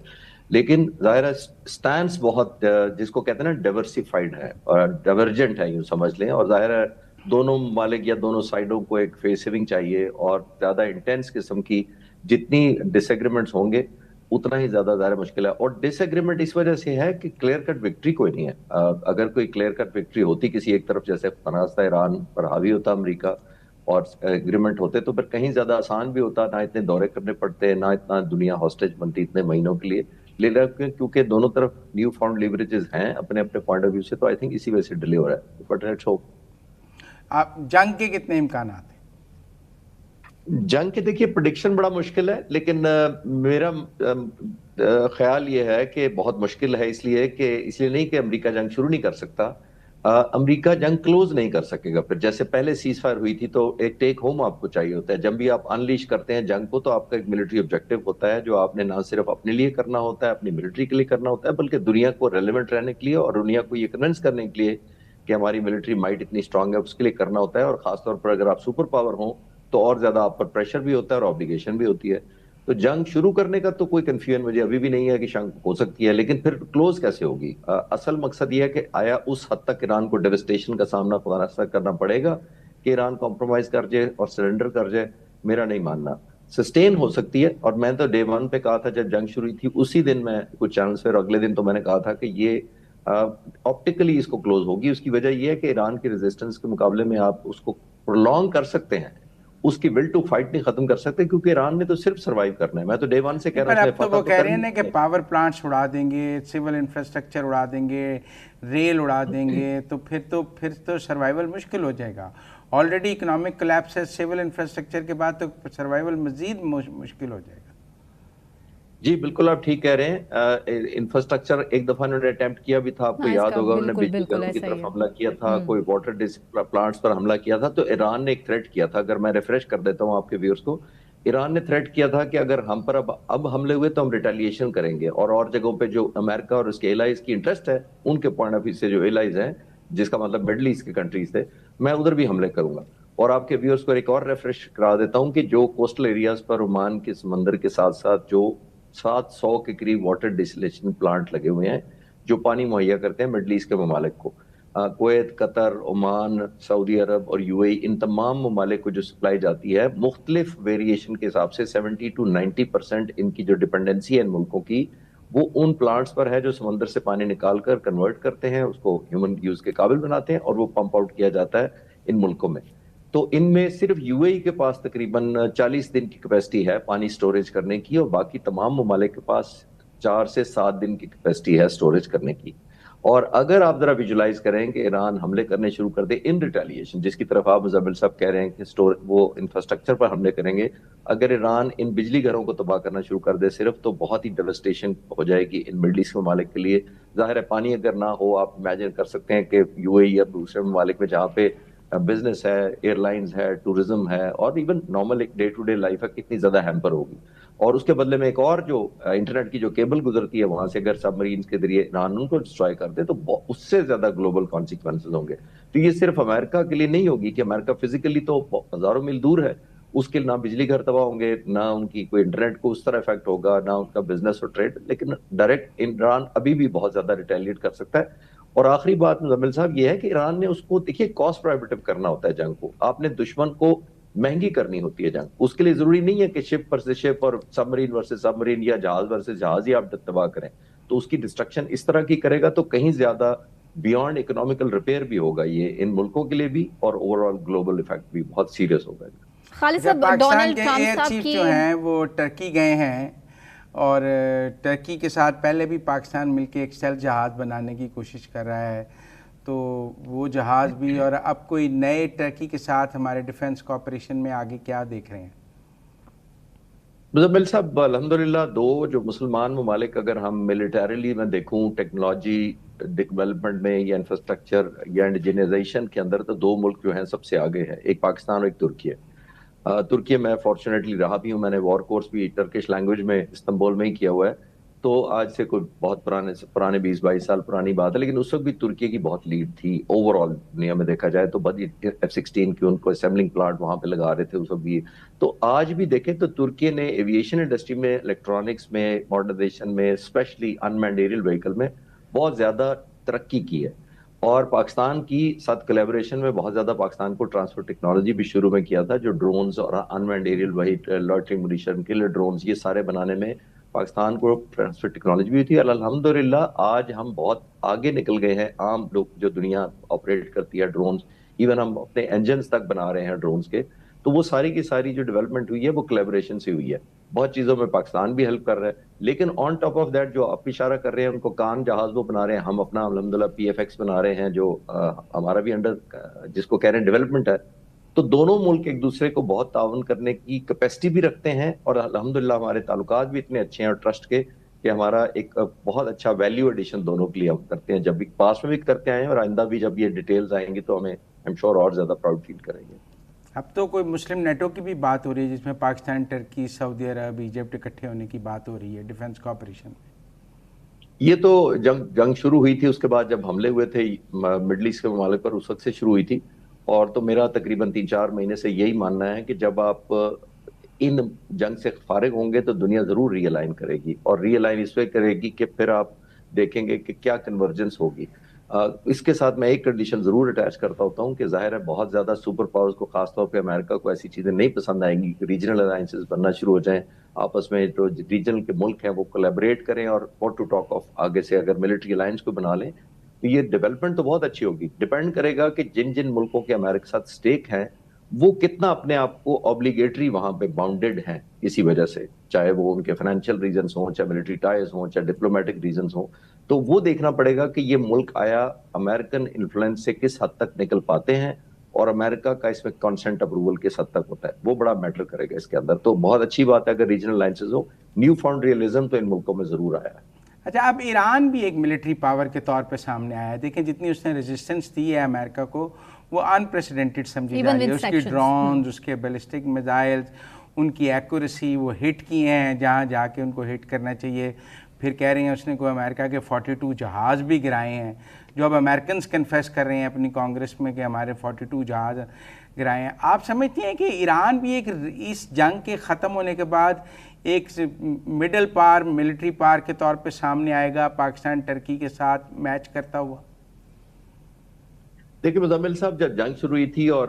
لیکن ظاہر ہے سٹانس بہت جس کو کہتے ہیں نا ڈائیورسیفائڈ ہے اور ڈائیورجنٹ ہے یوں سمجھ لیں, اور ظاہر ہے دونوں ممالک یا دونوں سائڈوں کو ایک فیس سیونگ چاہیے, اور زیادہ انٹینس قسم کی جتنی ڈس ایگریمنٹس ہوں گے اتنا ہی زیادہ مشکل ہے. اور ڈس ایگریمنٹ اس وجہ سے ہے کہ کلیئر کٹ وکٹری کوئی نہیں ہے. اگر کوئی کلیئر کٹ وکٹری ہوتی کسی ایک طرف, جیسے فراستہ ایران پر حاوی ہوتا امریکہ اور ایگریمنٹ ہوتے, تو پھر کہیں زیادہ آسان بھی ہوتا, نہ اتنے دورے کرنے پڑتے, نہ اتنا دنیا ہاسٹیج بنتی اتنے مہینوں کے لیے. لیکن کیونکہ دونوں طرف نیو فاؤنڈ لیوریجز ہیں اپنے اپنے پوائنٹ آف ویو سے, تو آئی تھنک اسی وجہ سے ڈیلے ہو رہا ہے. But let's hope. آپ جنگ کے کتنے امکانات ہیں؟ جنگ کے دیکھیے پریڈکشن بڑا مشکل ہے, لیکن میرا خیال یہ ہے کہ بہت مشکل ہے اس لیے نہیں کہ امریکہ جنگ شروع نہیں کر سکتا, امریکہ جنگ کلوز نہیں کر سکے گا. پھر جیسے پہلے سیز فائر ہوئی تھی تو ایک ٹیک ہوم آپ کو چاہیے ہوتا ہے. جب بھی آپ انلیش کرتے ہیں جنگ کو, تو آپ کا ایک ملٹری آبجیکٹو ہوتا ہے جو آپ نے نہ صرف اپنے لیے کرنا ہوتا ہے, اپنی ملٹری کے لیے کرنا ہوتا ہے, بلکہ دنیا کو ریلیونٹ رہنے کے لیے اور دنیا کو یہ کنونس کرنے کے لیے کہ ہماری ملٹری مائٹ اتنی اسٹرانگ ہے, اس کے لیے کرنا ہوتا ہے. اور خاص طور پر اگر آپ سپر پاور ہوں تو اور زیادہ آپ پر پریشر بھی ہوتا ہے اور آبلیگیشن بھی ہوتی ہے. تو جنگ شروع کرنے کا تو کوئی کنفیوژن مجھے ابھی بھی نہیں ہے کہ جنگ ہو سکتی ہے, لیکن پھر کلوز کیسے ہوگی؟ اصل مقصد یہ ہے کہ آیا اس حد تک ایران کو ڈیوسٹیشن کا سامنا خدا کرنا پڑے گا کہ ایران کمپرومائز کر جائے اور سرنڈر کر جائے؟ میرا نہیں ماننا. سسٹین ہو سکتی ہے, اور میں تو ڈے 1 پہ کہا تھا جب جنگ شروع ہوئی تھی, اسی دن میں کچھ چینلز پہ, اور اگلے دن تو میں نے کہا تھا کہ یہ آپٹیکلی اس کو کلوز ہوگی. اس کی وجہ یہ ہے کہ ایران کی ریزسٹنس کے مقابلے میں آپ اس کو پرولونگ کر سکتے ہیں, اس کی ول ٹو فائٹ نہیں ختم کر سکتے, کیونکہ ایران نے تو صرف سروائیو کرنا ہے. میں تو ڈے 1 سے کہہ رہا ہوں, اب تو وہ کہہ رہے ہیں کہ پاور پلانٹس اڑا دیں گے, سول انفراسٹرکچر اڑا دیں گے, ریل اڑا دیں گے, تو پھر تو سروائیول مشکل ہو جائے گا. آلریڈی اکنامک کلیپس ہے, سول انفراسٹرکچر کے بعد تو سروائیول مزید مشکل ہو جائے گا. جی بالکل آپ ٹھیک کہہ رہے ہیں. انفراسٹرکچر ایک دفعہ انہوں نے اٹیمپٹ کیا بھی تھا, آپ کو یاد ہوگا, انہوں نے بجلی گھروں کی طرف حملہ کیا تھا, کوئی واٹر پلانٹس پر حملہ کیا تھا. تو ایران نے ایک تھریٹ کیا تھا, اگر میں ریفریش کر دیتا ہوں آپ کے ویورز کو, ایران نے تھریٹ کیا تھا کہ اگر ہم پر اب حملے ہوئے تو ہم ریٹیلیشن کریں گے, اور جگہوں پہ جو امریکہ اور اس کے ایلائز کی انٹرسٹ ہے, ان کے پوائنٹ آف ویو سے جو ایلائز ہیں, جس کا مطلب مڈل ایسٹ کے کنٹریز تھے, میں ادھر بھی حملے کروں گا. اور آپ کے ویورز کو ایک اور ریفریش کرا دیتا ہوں کہ جو کوسٹل ایریاز پر عمان کے سمندر کے ساتھ ساتھ جو 700 کے قریب واٹر ڈسلیشن پلانٹ لگے ہوئے ہیں جو پانی مہیا کرتے ہیں مڈل ایسٹ کے ممالک کو, کویت, قطر, عمان, سعودی عرب اور یو اے ای, ان تمام ممالک کو جو سپلائی جاتی ہے مختلف ویریشن کے حساب سے 70 to 90% ان کی جو ڈیپنڈنسی ہے ان ملکوں کی, وہ ان پلانٹس پر ہے جو سمندر سے پانی نکال کر کنورٹ کرتے ہیں, اس کو ہیومن یوز کے قابل بناتے ہیں, اور وہ پمپ آؤٹ کیا جاتا ہے ان ملکوں میں. تو ان میں صرف یو اے ای کے پاس تقریباً 40 دن کی کیپیسٹی ہے پانی سٹوریج کرنے کی, اور باقی تمام ممالک کے پاس 4 سے 7 دن کی کیپیسٹی ہے سٹوریج کرنے کی. اور اگر آپ ذرا ویژولائز کریں کہ ایران حملے کرنے شروع کر دے ان ریٹیلیشن, جس کی طرف آپ مزمل صاحب کہہ رہے ہیں کہ وہ انفراسٹرکچر پر حملے کریں گے, اگر ایران ان بجلی گھروں کو تباہ کرنا شروع کر دے صرف, تو بہت ہی ڈیوسٹیشن ہو جائے گی ان مڈل ایسٹ ممالک کے لیے. ظاہر ہے پانی اگر نہ ہو, آپ امیجن کر سکتے ہیں کہ یو اے ای یا دوسرے ممالک میں جہاں پہ بزنس ہے, ایئر لائنز ہے, ٹورزم ہے, اور ایون نارمل ایک ڈے ٹو ڈے لائف ہے, کتنی زیادہ ہیمپر ہوگی. اور اس کے بدلے میں ایک اور جو انٹرنیٹ کی جو کیبل گزرتی ہے وہاں سے, اگر سب مرینز کے ذریعے ایران ان کو ڈسٹرائے کر دے, تو اس سے زیادہ گلوبل کانسیکوینسز ہوں گے. تو یہ صرف امریکہ کے لیے نہیں ہوگی کہ امریکہ فزیکلی تو ہزاروں میل دور ہے, اس کے نہ بجلی گھر تباہ ہوں گے, نہ ان کی کوئی انٹرنیٹ کو اس طرح افیکٹ ہوگا, نہ ان کا بزنس اور ٹریڈ, لیکن ڈائریکٹ ایران ابھی بھی بہت زیادہ ریٹیلیٹ کر سکتا ہے. اور آخری بات مزمل صاحب یہ ہے کہ ایران نے اس کو دیکھیے کاسٹ پروہیبٹیو کرنا ہوتا ہے جنگ کو, آپ نے دشمن کو مہنگی کرنی ہوتی ہے جنگ. اس کے لیے ضروری نہیں ہے کہ شپ ورسز شپ اور سب مرین ورسز سب مرین یا جہاز ورسز جہاز ہی آپ تباہ کریں, تو اس کی ڈسٹرکشن اس طرح کی کرے گا تو کہیں زیادہ بیونڈ اکنامیکل ریپیئر بھی ہوگا, یہ ان ملکوں کے لیے بھی, اور اوور آل گلوبل ایفیکٹ بھی بہت سیریس ہوگا. خالد صاحب, پاکستان کے ایئر چیف جو ہیں وہ ٹرکی گئے ہیں, اور ٹرکی کے ساتھ پہلے بھی پاکستان مل کے ایک سیل جہاز بنانے کی کوشش کر رہا ہے, تو وہ جہاز بھی, اور اب کوئی نئے ٹرکی کے ساتھ ہمارے ڈیفنس کوآپریشن میں آگے کیا دیکھ رہے ہیں؟ مزمل صاحب الحمدللہ دو جو مسلمان ممالک اگر ہم ملیٹریلی میں دیکھوں ٹیکنالوجی ڈیولپمنٹ میں یا انفراسٹرکچر یا انڈیجنائزیشن کے اندر تو دو ملک جو ہیں سب سے آگے ہیں، ایک پاکستان اور ایک ترکی ہے۔ ترکی میں فارچونیٹلی رہا بھی ہوں، میں نے وار کورس بھی ٹرکش لینگویج میں استنبول میں ہی کیا ہوا ہے، تو آج سے کوئی بہت پرانے 20-22 سال پرانی بات ہے، لیکن اس وقت بھی ترکی کی بہت لیڈ تھی اوور آل دنیا میں دیکھا جائے تو۔ بڑی F-16 کی ان کو اسمبلنگ پلانٹ وہاں پہ لگا رہے تھے اس وقت بھی۔ تو آج بھی دیکھیں تو ترکی نے ایویشن انڈسٹری میں، الیکٹرانکس میں، ماڈرنائزیشن میں، اسپیشلی انمینڈ ایریل وہیکل میں بہت زیادہ ترقی کی ہے، اور پاکستان کی ساتھ کولیبوریشن میں بہت زیادہ پاکستان کو ٹرانسفر ٹیکنالوجی بھی شروع میں کیا تھا، جو ڈرونز اور انمینڈ ایریل وہیکل، لوٹرنگ منیشن، کلر ڈرونز، یہ سارے بنانے میں پاکستان کو ٹرانسفر ٹیکنالوجی بھی تھی۔ الحمدللہ آج ہم بہت آگے نکل گئے ہیں، عام لوگ جو دنیا آپریٹ کرتی ہے ڈرونز، ایون ہم اپنے انجنز تک بنا رہے ہیں ڈرونز کے، تو وہ ساری کی ساری جو ڈیولپمنٹ ہوئی ہے وہ کولیبوریشن سے ہوئی ہے۔ بہت چیزوں میں پاکستان بھی ہیلپ کر رہا ہے، لیکن آن ٹاپ آف دیٹ جو آپ اشارہ کر رہے ہیں ان کو کان جہاز وہ بنا رہے ہیں، ہم اپنا الحمدللہ PFX بنا رہے ہیں جو ہمارا بھی انڈر جس کو کہہ رہے ہیں ڈیولپمنٹ ہے۔ تو دونوں ملک ایک دوسرے کو بہت تعاون کرنے کی کیپیسٹی بھی رکھتے ہیں، اور الحمدللہ ہمارے تعلقات بھی اتنے اچھے ہیں اور ٹرسٹ کے کہ ہمارا ایک بہت اچھا ویلیو ایڈیشن دونوں کے لیے ہم کرتے ہیں، جب بھی پاس میں بھی کرتے آئے ہیں، اور آئندہ بھی جب یہ ڈیٹیلز آئیں گی تو ہمیں I'm sure اور زیادہ پراؤڈ فیل کریں گے۔ اب تو کوئی مسلم نیٹو کی بھی بات ہو رہی ہے جس میں پاکستان، ٹرکی، سعودی عرب، ایجپٹ اکٹھے ہونے کی بات ہو رہی ہے ڈیفنس کوآپریشن میں۔ یہ تو جنگ شروع ہوئی تھی، اس کے بعد جب حملے ہوئے تھے مڈل ایسٹ کے ممالک پر اس وقت سے شروع ہوئی تھی، اور تو میرا تقریباً 3-4 مہینے سے یہی ماننا ہے کہ جب آپ ان جنگ سے فارغ ہوں گے تو دنیا ضرور ری الائن کرے گی، اور ری الائن اس وقت کرے گی کہ پھر آپ دیکھیں گے کہ کیا کنورجنس ہوگی۔ اس کے ساتھ میں ایک کنڈیشن ضرور اٹیچ کرتا ہوتا ہوں کہ ظاہر ہے بہت زیادہ سپر پاورز کو، خاص طور پہ امریکہ کو، ایسی چیزیں نہیں پسند آئیں گی کہ ریجنل الائنسز بننا شروع ہو جائیں، آپس میں جو ریجنل کے ملک ہیں وہ کولیبریٹ کریں، اور ٹو ٹاک آف آگے سے اگر ملٹری الائنس کو بنا لیں تو یہ ڈیولپمنٹ تو بہت اچھی ہوگی۔ ڈیپینڈ کرے گا کہ جن جن ملکوں کے امریکہ کے ساتھ سٹیک ہیں وہ کتنا اپنے آپ کو اوبلیگیٹری وہاں پہ باؤنڈیڈ ہیں اسی وجہ سے، چاہے وہ ان کے فائنینشیل ریزنز ہوں، چاہے ملٹری ٹائز ہوں، چاہے ڈپلومیٹک ریزنز ہوں، تو وہ دیکھنا پڑے گا کہ یہ ملک آیا امریکن انفلوئنس سے کس حد تک نکل پاتے ہیں، اور امریکہ کا اس میں کانسنٹ اپروول کس حد تک ہوتا ہے، وہ بڑا میٹر کرے گا اس کے اندر۔ تو بہت اچھی بات ہے اگر ریجنل الائنسز ہو، نیو فاؤنڈ ریئلزم تو ان ملکوں میں ضرور آیا ہے۔ اچھا، اب ایران بھی ایک ملٹری پاور کے طور پہ سامنے آیا ہے، دیکھیں جتنی اس نے ریزسٹنس دی ہے امریکہ کو وہ انپریسیڈنٹڈ سمجھی جا رہی ہے، اس کی ڈرونز، اس کے بیلسٹک میزائلز، ان کی ایکوریسی، وہ ہٹ کیے ہیں جہاں جا کے ان کو ہٹ کرنا چاہیے، پھر کہہ رہے ہیں اس نے کوئی امریکہ کے 42 جہاز بھی گرائے ہیں، جو اب امریکنز کنفیس کر رہے ہیں اپنی کانگریس میں کہ ہمارے 42 جہاز گرائے ہیں۔ آپ سمجھتے ہیں کہ ایران بھی ایک اس جنگ کے ختم ہونے کے بعد ایک مڈل پار، ملٹری پار کے طور پہ سامنے آئے گا پاکستان ٹرکی کے ساتھ میچ کرتا ہوا؟ دیکھیں مزمل صاحب، جب جنگ شروع ہوئی تھی اور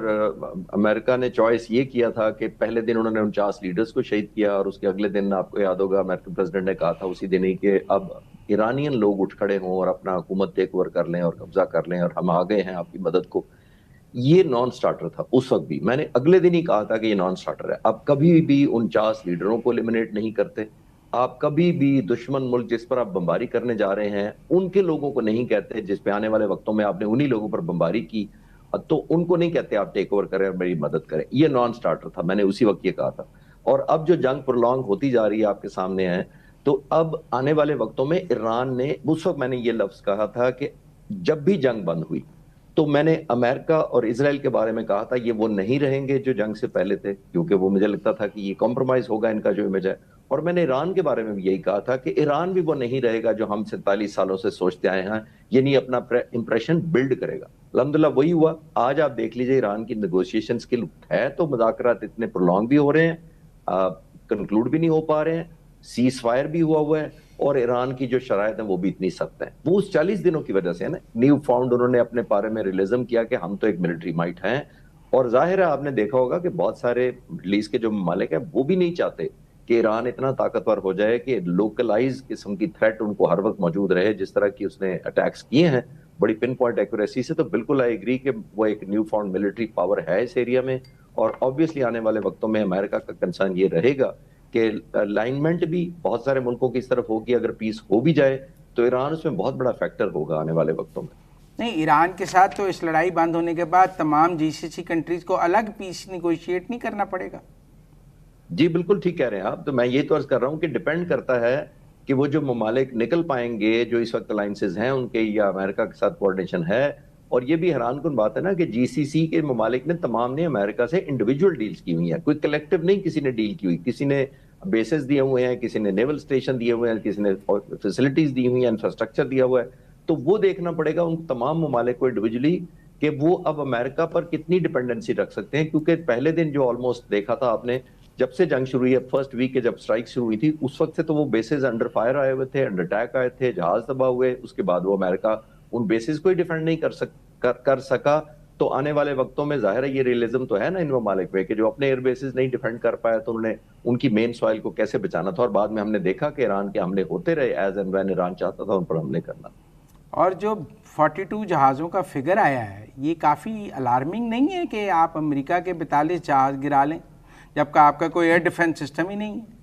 امریکہ نے چوائس یہ کیا تھا کہ پہلے دن انہوں نے 49 لیڈرز کو شہید کیا، اور اس کے اگلے دن آپ کو یاد ہوگا امریکن پریزیڈنٹ نے کہا تھا اسی دن ہی کہ اب ایرانین لوگ اٹھ کھڑے ہوں اور اپنا حکومت ٹیک اوور کر لیں اور قبضہ کر لیں، اور ہم آ گئے ہیں آپ کی مدد کو۔ یہ نان سٹارٹر تھا اس وقت بھی، میں نے اگلے دن ہی کہا تھا کہ یہ نان سٹارٹر ہے۔ اب کبھی بھی 49 لیڈروں کو ایلیمنیٹ نہیں کرتے، آپ کبھی بھی دشمن ملک جس پر آپ بمباری کرنے جا رہے ہیں ان کے لوگوں کو نہیں کہتے، جس پہ آنے والے وقتوں میں آپ نے انہی لوگوں پر بمباری کی تو ان کو نہیں کہتے آپ ٹیک اوور کریں اور میری مدد کریں۔ یہ نان سٹارٹر تھا، میں نے اسی وقت یہ کہا تھا۔ اور اب جو جنگ پرولونگ ہوتی جا رہی ہے آپ کے سامنے ہے، تو اب آنے والے وقتوں میں ایران نے، اس وقت میں نے یہ لفظ کہا تھا کہ جب بھی جنگ بند ہوئی تو میں نے امریکہ اور اسرائیل کے بارے میں کہا تھا یہ وہ نہیں رہیں گے جو جنگ سے پہلے تھے، کیونکہ وہ مجھے لگتا تھا کہ یہ کمپرومائز ہوگا ان کا جو امیج ہے۔ اور میں نے ایران کے بارے میں بھی یہی کہا تھا کہ ایران بھی وہ نہیں رہے گا جو ہم 47 سالوں سے سوچتے آئے ہیں، یعنی اپنا امپریشن بلڈ کرے گا۔ الحمدللہ وہی ہوا۔ آج آپ دیکھ لیجئے ایران کی نیگوشیشن سکل ہے تو مذاکرات اتنے پرولونگ بھی ہو رہے ہیں، کنکلوڈ بھی نہیں ہو پا رہے ہیں، سیز فائر بھی ہوا ہے، اور ایران کی جو شرائط ہیں وہ بھی اتنی سخت ہیں۔ وہ اس 40 دنوں کی وجہ سے ہے نا، نیو فاؤنڈ انہوں نے اپنے بارے میں ریئلزم کیا کہ ہم تو ایک ملٹری مائٹ ہیں، اور ظاہر ہے آپ نے دیکھا ہوگا کہ بہت سارے مڈل ایسٹ کے جو ممالک ہیں وہ بھی نہیں چاہتے کہ ایران اتنا طاقتور ہو جائے کہ لوکلائز قسم کی تھریٹ ان کو ہر وقت موجود رہے، جس طرح کی اس نے اٹیکس کیے ہیں بڑی پن پوائنٹ ایکوریسی سے۔ تو بالکل آئی ایگری کہ وہ ایک نیو فاؤنڈ ملٹری پاور ہے اس ایریا میں، اور آبویسلی آنے والے وقتوں میں امریکہ کا کنسرن یہ رہے گا کہ الائنمنٹ بھی بہت سارے ملکوں کی اس طرف ہوگی، اگر پیس ہو بھی جائے تو ایران اس میں بہت بڑا فیکٹر ہوگا آنے والے وقتوں میں۔ نہیں، ایران کے ساتھ تو اس لڑائی بند ہونے کے بعد تمام GCC کنٹریز کو الگ پیس نیگوشیٹ نہیں کرنا پڑے گا؟ جی بالکل ٹھیک کہہ رہے ہیں آپ. تو میں یہ تو عرض کر رہا ہوں کہ ڈیپینڈ کرتا ہے کہ وہ جو ممالک نکل پائیں گے جو اس وقت الائنسز ہیں ان کے, یا امریکہ کے ساتھ کوارڈینیشن ہے. اور یہ بھی حیران کن بات ہے نا کہ جی سی سی کے ممالک نے تمام نے امریکہ سے انڈیویجول ڈیلز کی ہوئی ہیں, کوئی کلیکٹو نہیں کسی نے ڈیل کی ہوئی. کسی نے بیسز دیے ہوئے ہیں, کسی نے نیول اسٹیشن دیے ہوئے ہیں, کسی نے فیسلٹیز دی ہوئی ہیں, انفراسٹرکچر دیا ہوا ہے. تو وہ دیکھنا پڑے گا ان تمام ممالک کو انڈیویجلی کہ وہ اب امریکہ پر کتنی ڈیپینڈنسی رکھ سکتے ہیں. کیونکہ پہلے دن جو آلموسٹ دیکھا تھا آپ نے, جب سے جنگ شروع ہوئی ہے, فرسٹ ویک کے جب اسٹرائک شروع ہوئی تھی, اس وقت سے تو وہ بیسز انڈر فائر آئے ہوئے تھے, انڈر اٹیک آئے تھے, جہاز تباہ ہوئے. اس کے بعد وہ امریکہ ان بیسز کو ہی ڈیفینڈ نہیں کر سکا. تو آنے والے وقتوں میں ظاہر ہے یہ ریئلزم تو ہے نا ان ممالک میں کہ جو اپنے ایئر بیسز نہیں ڈیفینڈ کر پائے تو انہوں نے ان کی مین سوائل کو کیسے بچانا تھا. اور بعد میں ہم نے دیکھا کہ ایران کے حملے ہوتے رہے ایز اینڈ وین ایران چاہتا تھا ان پر حملے کرنا. اور جو 42 جہازوں کا فگر آیا ہے یہ کافی الارمنگ نہیں ہے کہ آپ امریکہ کے 42 جہاز گرا لیں جبکہ آپ کا کوئی ایئر ڈیفنس سسٹم ہی نہیں ہے؟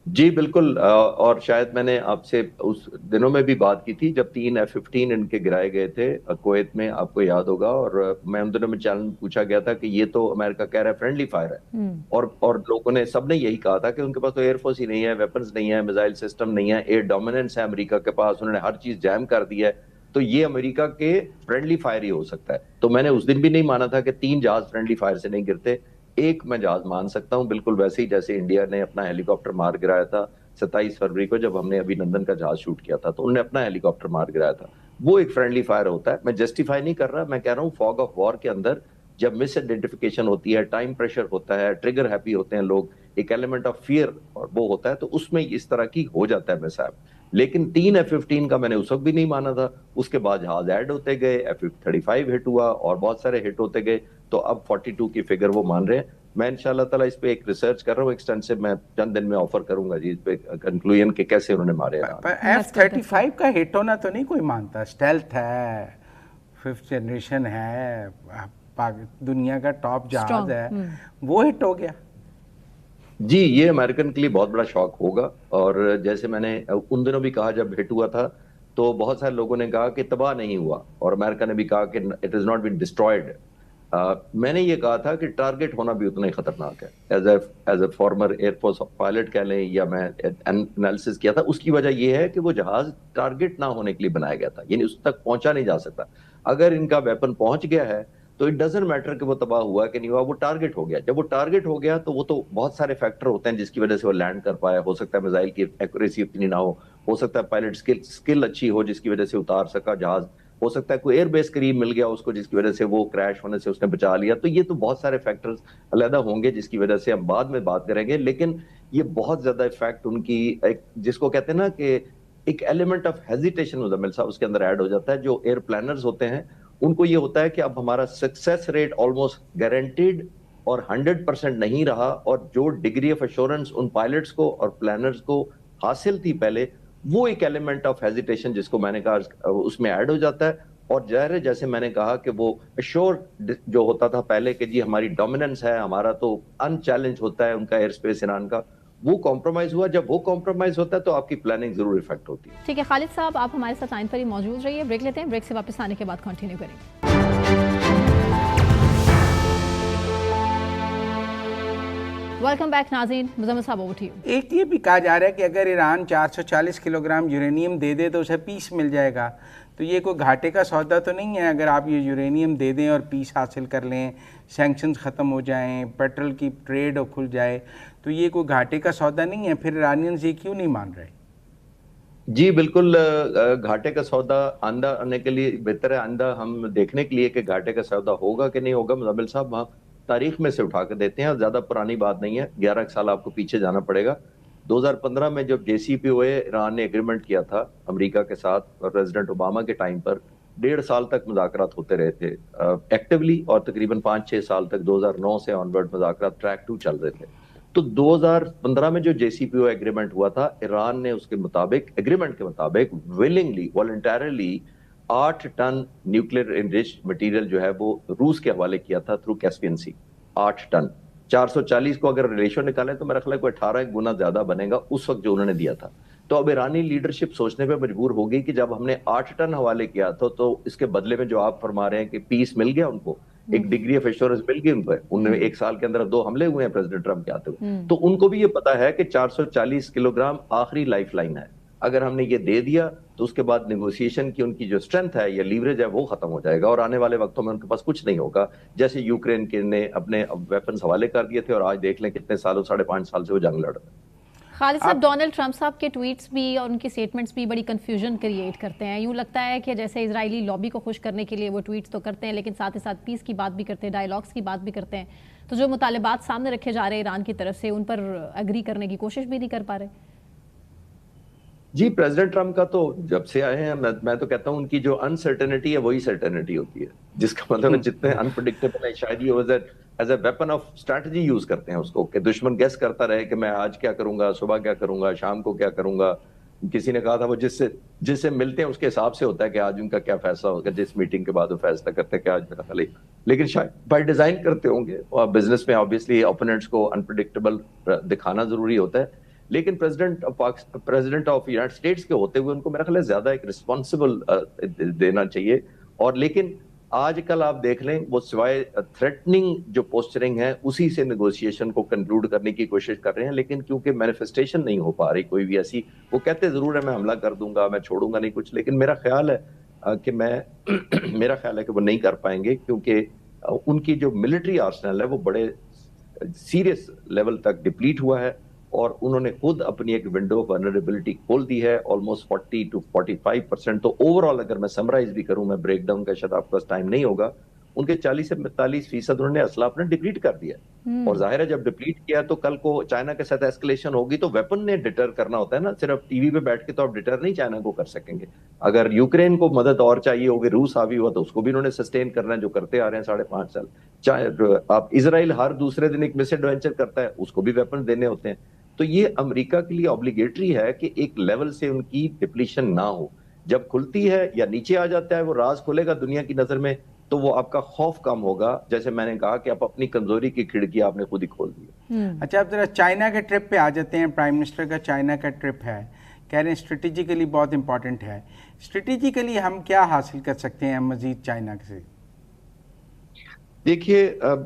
جی بالکل. اور شاید میں نے آپ سے اس دنوں میں بھی بات کی تھی جب 3 F-15 ان کے گرائے گئے تھے کویت میں, آپ کو یاد ہوگا. اور میں ان دنوں میں چیلنج پوچھا گیا تھا کہ یہ تو امریکہ کہہ رہا ہے فرینڈلی فائر ہے, اور لوگوں نے سب نے یہی کہا تھا کہ ان کے پاس تو ایئر فورس ہی نہیں ہے, ویپنز نہیں ہے, میزائل سسٹم نہیں ہے, ایئر ڈومیننس ہے امریکہ کے پاس, انہوں نے ہر چیز جیم کر دی ہے. تو یہ امریکہ کے فرینڈلی فائر ہی ہو سکتا ہے. تو میں نے اس دن بھی نہیں مانا تھا کہ 3 جہاز فرینڈلی فائر سے نہیں گرتے. ایک میں جہاز مان سکتا ہوں بالکل ویسے ہی جیسے انڈیا نے اپنا ہیلی کاپٹر مار گرایا تھا 27 فروری کو جب ہم نے ابھی نندن کا جہاز شوٹ کیا تھا, تو انہوں نے اپنا ہیلی کاپٹر مار گرایا تھا. وہ ایک فرینڈلی فائر ہوتا ہے. میں جسٹیفائی نہیں کر رہا, میں کہہ رہا ہوں فاگ آف وار کے اندر جب مس آئیڈینٹیفیکیشن ہوتی ہے, ٹائم پریشر ہوتا ہے, ٹریگر ہیپی ہوتے ہیں لوگ, ایک ایلیمنٹ آف فیئر اور وہ ہوتا ہے, تو اس میں اس طرح کی ہو جاتا ہے مسائب. لیکن 3 F-15 کا میں نے اس وقت بھی نہیں مانا تھا. اس کے بعد جہاز ایڈ ہوتے گئے, F-35 ہٹ ہوا اور بہت سارے ہٹ ہوتے گئے, تو اب 42 کی فگر وہ مان رہے ہیں. میں انشاءاللہ تعالیٰ اس پہ ایک ریسرچ کر رہا ہوں ایکسٹینسو, میں چند دن میں آفر کروں گا جی اس پہ کنکلوژن کہ کیسے انہوں نے مارے. F-35 کا ہٹ ہونا تو نہیں کوئی مانتا, اسٹیلتھ ہے, 5th جنریشن ہے, دنیا کا ٹاپ جہاز ہے, وہ ہٹ ہو گیا. جی یہ امریکن کے لیے بہت بڑا شوق ہوگا. اور جیسے میں نے ان دنوں بھی کہا جب ہٹ ہوا تھا تو بہت سارے لوگوں نے کہا کہ تباہ نہیں ہوا, اور امریکہ نے بھی کہا کہ it is not been destroyed. میں نے یہ کہا تھا کہ ٹارگٹ ہونا بھی اتنا ہی خطرناک ہے. As a former air force pilot کہہ لیں, یا میں انالیسس کیا تھا, اس کی وجہ یہ ہے کہ وہ جہاز ٹارگٹ نہ ہونے کے لیے بنایا گیا تھا, یعنی اس تک پہنچا نہیں جا سکتا. اگر ان کا ویپن پہنچ گیا ہے تو اٹ ڈزنٹ میٹر کہ وہ تباہ ہوا کہ نہیں ہوا, وہ ٹارگٹ ہو گیا. جب وہ ٹارگٹ ہو گیا تو وہ تو بہت سارے فیکٹر ہوتے ہیں جس کی وجہ سے وہ لینڈ کر پایا. ہو سکتا ہے میزائل کی ایکوریسی اتنی نہ ہو سکتا ہے پائلٹ اسکل اچھی ہو جس کی وجہ سے اتار سکا جہاز, ہو سکتا ہے کوئی ایئر بیس قریب مل گیا اس کو جس کی وجہ سے وہ کریش ہونے سے اس نے بچا لیا. تو یہ تو بہت سارے فیکٹرز علیحدہ ہوں گے جس کی وجہ سے ہم بعد میں بات کریں گے. لیکن یہ بہت زیادہ افیکٹ ان کی ایک جس کو کہتے ہیں نا کہ ایک ایلیمنٹ آف ہیزیٹیشن مزمل صاحب اس کے اندر ایڈ ہو جاتا ہے. جو ایئر پلانرز ہوتے ہیں ان کو یہ ہوتا ہے کہ اب ہمارا سکسیس ریٹ آلموسٹ گارنٹیڈ اور 100% نہیں رہا, اور جو degree of assurance in pilots کو اور پلانرز کو حاصل تھی پہلے, وہ ایک ایلیمنٹ آف ہیزیٹیشن جس کو میں نے کہا اس میں ایڈ ہو جاتا ہے. اور ظاہر ہے جیسے میں نے کہا کہ وہ ایشور جو ہوتا تھا پہلے کہ جی ہماری ڈومیننس ہے, ہمارا تو ان چیلنج ہوتا ہے ان کا ایئر اسپیس ایران کا, وہ کمپرومائز ہوا. جب وہ کمپرومائز ہوتا ہے تو آپ کی پلاننگ ضرور افیکٹ ہوتی ہے. ٹھیک ہے خالد صاحب, آپ ہمارے ساتھ لائن پر ہی موجود رہیے, بریک لیتے ہیں, بریک سے واپس آنے کے بعد کنٹینیو کریں گے. ویلکم بیک ناظرین, مزمل صاحب اوور ٹو یو. ایک یہ بھی کہا جا رہا ہے کہ اگر ایران 440 کلو گرام یورینیم دے دے تو اسے پیس مل جائے گا, تو یہ کوئی گھاٹے کا سودا تو نہیں ہے اگر آپ یہ یورینیم دے دیں اور پیس حاصل کر لیں, سینکشنز ختم ہو جائیں, پیٹرول کی ٹریڈ کھل جائے, تو یہ کوئی گھاٹے کا سودا نہیں ہے؟ پھر ایرانینز یہ کیوں نہیں مان رہے؟ جی بالکل, گھاٹے کا سودا آندہ آنے کے لیے بہتر ہے, آندہ ہم دیکھنے کے لیے کہ گھاٹے کا سودا ہوگا کہ نہیں ہوگا. مزمل صاحب وہاں تاریخ میں سے اٹھا کے دیتے ہیں, اور زیادہ پرانی بات نہیں ہے, 11 سال آپ کو پیچھے جانا پڑے گا. 2015 میں جب جے سی پی او اے ایران نے ایگریمنٹ کیا تھا امریکہ کے ساتھ, اور پریزیڈنٹ اوباما کے ٹائم پر 1.5 سال تک مذاکرات ہوتے رہے تھے ایکٹیولی, اور تقریباً 5-6 سال تک 2009 سے آنورڈ مذاکرات ٹریک 2 چل رہے تھے. تو 2015 میں جو جے سی پی او ایگریمنٹ ہوا تھا, ایران نے اس کے مطابق ایگریمنٹ کے مطابق willingly voluntarily 8 ton nuclear enrich material جو ہے وہ روس کے حوالے کیا تھا تھرو کیسپین سی. 8 ٹن 440 کو اگر ریشو نکالیں تو میرا خیال ہے کوئی 18 گنا زیادہ بنے گا اس وقت جو انہوں نے دیا تھا. تو اب ایرانی لیڈرشپ سوچنے پہ مجبور ہوگی کہ جب ہم نے 8 ٹن حوالے کیا تو اس کے بدلے میں جو آپ فرما رہے ہیں کہ پیس مل گیا ان کو, ایک ڈگری آف ایشورنس مل گئی ان پہ. انہیں 1 سال کے اندر 2 حملے ہوئے ہیں پریزیڈنٹ ٹرمپ کے آتے ہوئے. تو ان کو بھی یہ پتا ہے کہ 440 کلو گرام آخری لائف لائن ہے. اگر ہم نے یہ دے دیا تو اس کے بعد نیگوسیشن کی ان کی جو اسٹرینتھ ہے یا لیوریج ہے وہ ختم ہو جائے گا, اور آنے والے وقتوں میں ان کے پاس کچھ نہیں ہوگا. جیسے یوکرین کے نے اپنے ویپنز حوالے کر دیے تھے, اور آج دیکھ لیں کتنے سالوں 5.5 سال سے وہ جنگ لڑ رہے ہیں. خالد صاحب, ڈونلڈ ٹرمپ صاحب کے ٹویٹس بھی اور ان کی سٹیٹمنٹس بھی بڑی کنفیوژن کریٹ کرتے ہیں. یوں لگتا ہے کہ جیسے اسرائیلی لابی کو خوش کرنے کے لیے وہ ٹویٹس تو کرتے ہیں, لیکن ساتھ ہی ساتھ پیس کی بات بھی کرتے ہیں, ڈائیلاگس کی بات بھی کرتے ہیں. تو جو مطالبات سامنے رکھے جا رہے ہیں ایران کی طرف سے, ان پر اگری کرنے کی کوشش بھی نہیں کر پا رہے. جی, پریزیڈنٹ ٹرمپ کا تو جب سے آئے ہیں میں تو کہتا ہوں ان کی جو انسرٹنٹی ہے وہی سرٹنٹی ہوتی ہے, جس کا مطلب ہے جتنے انپریڈکٹیبل ہے شاید یہ as a weapon of strategy use کرتے ہیں اس کو, کہ دشمن گیس کرتا رہے کہ میں آج کیا کروں گا, صبح کیا کروں گا, شام کو کیا کروں گا. کسی نے کہا تھا وہ جس سے ملتے ہیں اس کے حساب سے ہوتا ہے کہ آج ان کا کیا فیصلہ ہوگا, جس میٹنگ کے بعد وہ فیصلہ کرتے ہیں کہ آج میرا خیال ہے. لیکن شاید بائی ڈیزائن کرتے ہوں گے, اور بزنس میں آبویسلی اوپوننٹس کو انپریڈکٹیبل دکھانا ضروری ہوتا ہے. لیکن پریزیڈنٹ آف یونائٹڈ اسٹیٹس کے ہوتے ہوئے ان کو میرا خیال ہے زیادہ ایک رسپانسبل دینا چاہیے. اور لیکن آج کل آپ دیکھ لیں وہ سوائے تھریٹننگ جو پوسچرنگ ہے اسی سے نیگوسیشن کو کنکلوڈ کرنے کی کوشش کر رہے ہیں. لیکن کیونکہ مینیفیسٹیشن نہیں ہو پا رہی کوئی بھی ایسی, وہ کہتے ضرور ہے میں حملہ کر دوں گا, میں چھوڑوں گا نہیں کچھ, لیکن میرا خیال ہے کہ وہ نہیں کر پائیں گے, کیونکہ ان کی جو ملٹری آرسنل ہے وہ بڑے سیریس لیول تک ڈپلیٹ ہوا ہے, اور انہوں نے خود اپنی ایک ونڈو آف ولنریبلٹی کھول دی ہے آلموسٹ 40 to 45%. تو اوور آل اگر میں سمرائز بھی کروں, میں بریک ڈاؤن کا شاید آپ کے پاس ٹائم نہیں ہوگا, ان کے 40 سے 45% انہوں نے اسلحہ اپنا ڈپلیٹ کر دیا. اور ظاہر ہے جب ڈپلیٹ کیا تو کل کو چائنا کے ساتھ ایسکلیشن ہوگی تو ویپن نے ڈٹر کرنا ہوتا ہے نا, صرف ٹی وی پہ بیٹھ کے تو آپ ڈٹر نہیں چائنا کو کر سکیں گے. اگر یوکرین کو مدد اور چاہیے ہوگی, روس حاوی ہوا تو اس کو بھی انہوں نے سسٹین کرنا ہے, جو کرتے آ رہے ہیں 5.5 سال. چاہے آپ اسرائیل ہر دوسرے دن ایک مس ایڈوینچر کرتا ہے, اس کو بھی ویپن دینے ہوتے ہیں. تو یہ امریکہ کے لیے obligatory ہے کہ ایک لیول سے ان کی ڈپلیشن نہ ہو. جب کھلتی ہے یا نیچے آ جاتا ہے, وہ راز کھلے گا دنیا کی نظر میں, تو وہ آپ کا خوف کم ہوگا. جیسے میں نے کہا کہ آپ اپنی کمزوری کی کھڑکی آپ نے خود ہی کھول دی. اچھا, اب ذرا چائنا کے ٹرپ پہ آ جاتے ہیں. پرائم منسٹر کا چائنا کا ٹرپ ہے, کہہ رہے ہیں اسٹریٹجیکلی بہت امپورٹنٹ ہے. اسٹریٹجیکلی ہم کیا حاصل کر سکتے ہیں مزید چائنا سے؟ دیکھیے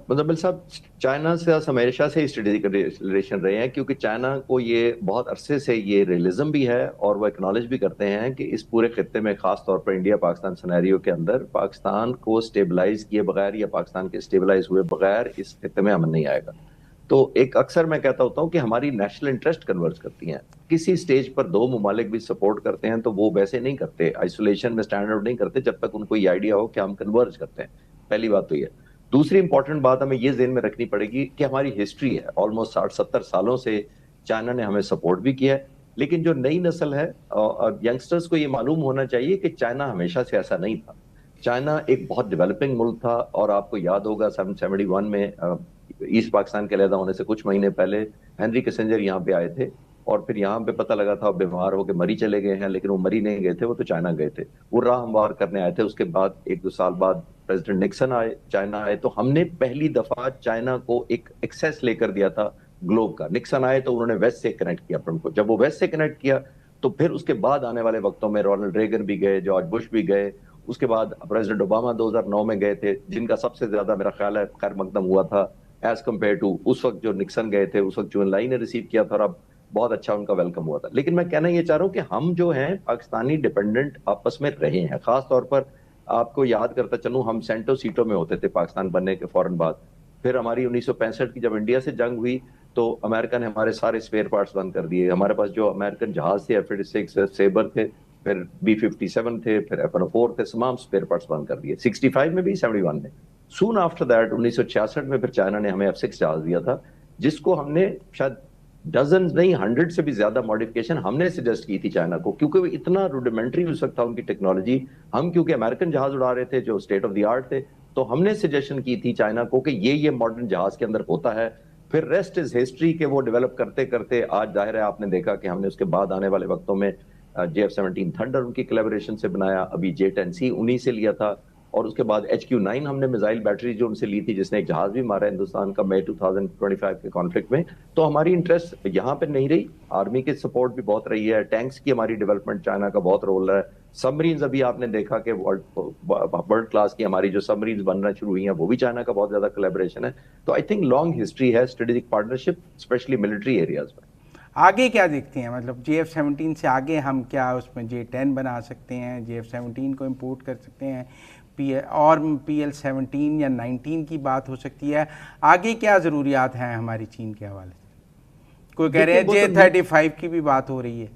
مزمل صاحب, چائنا سے ہمیشہ سے اسٹریٹجیکل ریلیشن رہے ہیں, کیونکہ چائنا کو یہ بہت عرصے سے یہ ریئلزم بھی ہے, اور وہ اکنالج بھی کرتے ہیں کہ اس پورے خطے میں, خاص طور پر انڈیا پاکستان سینیریو کے اندر, پاکستان کو سٹیبلائز کیے بغیر یا پاکستان کے سٹیبلائز ہوئے بغیر اس خطے میں امن نہیں آئے گا. تو ایک اکثر میں کہتا ہوتا ہوں کہ ہماری نیشنل انٹرسٹ کنورج کرتی ہیں. کسی سٹیج پر 2 ممالک بھی سپورٹ کرتے ہیں تو وہ ویسے نہیں کرتے, آئسولیشن میں سٹینڈ آؤٹ نہیں کرتے جب تک ان کو یہ آئیڈیا ہو کہ ہم کنورج کرتے ہیں. پہلی بات تو یہ. دوسری امپورٹنٹ بات ہمیں یہ ذہن میں رکھنی پڑے گی کہ ہماری ہسٹری ہے, آلموسٹ 60-70 سالوں سے چائنا نے ہمیں سپورٹ بھی کیا ہے. لیکن جو نئی نسل ہے اور ینگسٹرز کو یہ معلوم ہونا چاہیے کہ چائنا ہمیشہ سے ایسا نہیں تھا. چائنا ایک بہت ڈیولپنگ ملک تھا, اور آپ کو یاد ہوگا 71 میں ایسٹ پاکستان کے علیحدہ ہونے سے کچھ مہینے پہلے ہنری کسنجر یہاں پہ آئے تھے, اور پھر یہاں پہ پتہ لگا تھا بیمار ہو کے مری چلے گئے ہیں, لیکن وہ مری نہیں گئے تھے, وہ تو چائنا گئے تھے, وہ راہ ہموار کرنے آئے تھے. اس کے بعد 1-2 سال بعد پریزیڈنٹ نکسن آئے, چائنا آئے, تو ہم نے پہلی دفعہ چائنا کو ایک ایکسیس لے کر دیا تھا گلوب کا. نکسن آئے تو انہوں نے ویسٹ سے کنیکٹ کیا اپن کو, جب وہ ویسٹ سے کنیکٹ کیا تو پھر اس کے بعد آنے والے وقتوں میں رونلڈ ریگن بھی گئے, جارج بش بھی گئے, اس کے بعد پریزیڈنٹ اوباما 2009 میں گئے تھے, جن کا سب سے زیادہ میرا خیال ہے خیر مقدم ہوا تھا ایز کمپیئر ٹو اس وقت جو نکسن گئے تھے, اس وقت جو لائی نے ریسیو کیا تھا, اور اب بہت اچھا ان کا ویلکم ہوا تھا. لیکن میں کہنا یہ چاہ رہا ہوں کہ ہم جو ہیں پاکستانی ڈیپینڈنٹ آپس میں رہے ہیں. خاص طور پر آپ کو یاد کرتا چلوں, ہم سینٹو سیٹوں میں ہوتے تھے پاکستان بننے کے فوراً بعد. پھر ہماری 1965 کی جب انڈیا سے جنگ ہوئی تو امریکہ نے ہمارے سارے اسپیئر پارٹس بند کر دیے. ہمارے پاس جو امریکن جہاز تھے F-86 سیبر تھے, پھر B-57 تھے, پھر F-4 تھے, تمام اسپیئر پارٹس بند کر دیے. 65 میں بھی 71 میں. سون آفٹر دیٹ 1966 میں پھر چائنا نے ہمیں F-6 جہاز دیا تھا, جس کو ہم نے شاید ڈزنز نہیں 100 سے بھی زیادہ ماڈیفکیشن ہم نے سجیسٹ کی تھی چائنا کو, کیونکہ وہ اتنا روڈیمنٹری اس وقت تھا ان کی ٹیکنالوجی. ہم کیونکہ امریکن جہاز اڑا رہے تھے جو اسٹیٹ آف دی آرٹ تھے, تو ہم نے سجیشن کی تھی چائنا کو کہ یہ ماڈرن جہاز کے اندر ہوتا ہے. پھر ریسٹ از ہسٹری کے وہ ڈیولپ کرتے کرتے آج ظاہر ہے آپ نے دیکھا کہ ہم نے اس کے بعد آنے والے وقتوں میں JF-17 تھنڈر ان کی کولیبوریشن سے بنایا, ابھی J-10C انہی سے لیا تھا, اور اس کے بعد HQ-9 ہم نے میزائل بیٹری جو ان سے لی تھی، جس نے ایک جہاز بھی مارا ہندوستان کا مئی 2025 کے کانفلکٹ میں. تو ہماری انٹرسٹ یہاں پہ نہیں رہی. آرمی کی سپورٹ بھی بہت رہی ہے، ٹینکس کی ہماری ڈیولپمنٹ چائنا کا بہت رول ہے. سبمرینز ابھی آپ نے دیکھا کہ ورلڈ کلاس کی ہماری جو سبمرینز بننا شروع ہوئی ہیں وہ بھی چائنا کا بہت زیادہ کولیبریشن ہے. تو آئی تھنک لانگ ہسٹری ہے strategic partnership especially military areas میں. آگے کیا دیکھتے ہیں؟ مطلب JF-17 سے آگے ہم کیا اس میں J-10 بنا سکتے ہیں، JF-17 کو امپورٹ کر سکتے ہیں، اور PL-17 یا 19 کی بات ہو سکتی ہے. آگے کیا ضروریات ہیں ہماری چین کے حوالے سے؟ کوئی کہہ رہے ہیں J-35 کی بھی بات ہو رہی ہے.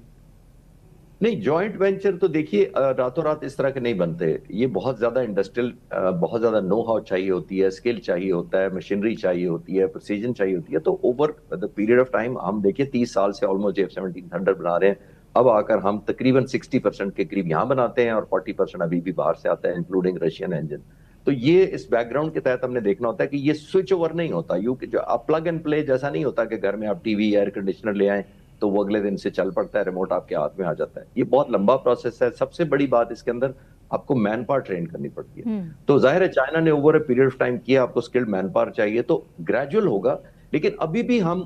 نہیں، جوائنٹ وینچر تو دیکھیے راتوں رات اس طرح کے نہیں بنتے. یہ بہت زیادہ انڈسٹریل، بہت زیادہ نو ہاؤ چاہیے ہوتی ہے، اسکل چاہیے ہوتا ہے، مشینری چاہیے ہوتی ہے، پریسیجن چاہیے ہوتی ہے. تو over the period of time ہم دیکھیے 30 سال سے آلموسٹ JF-17 تھنڈر بنا رہے ہیں. اب آ کر ہم تقریباً 60% کے قریب یہاں بناتے ہیں اور 40% ابھی بھی باہر سے آتا ہے انکلوڈنگ رشین انجن. تو یہ اس بیک گراؤنڈ کے تحت ہم نے دیکھنا ہوتا ہے کہ یہ سوئچ اوور نہیں ہوتا. جو آپ پلگ اینڈ پلے جیسا نہیں ہوتا کہ گھر میں آپ ٹی وی ایئر کنڈیشنر لے آئیں تو وہ اگلے دن سے چل پڑتا ہے، ریموٹ آپ کے ہاتھ میں آ جاتا ہے. یہ بہت لمبا پروسیس ہے. سب سے بڑی بات اس کے اندر آپ کو مین پاور ٹرین کرنی پڑتی ہے. تو ظاہر ہے چائنا نے over a period of time کیا، آپ کو اسکلڈ مین پاور چاہیے، تو گریجول ہوگا. لیکن ابھی بھی ہم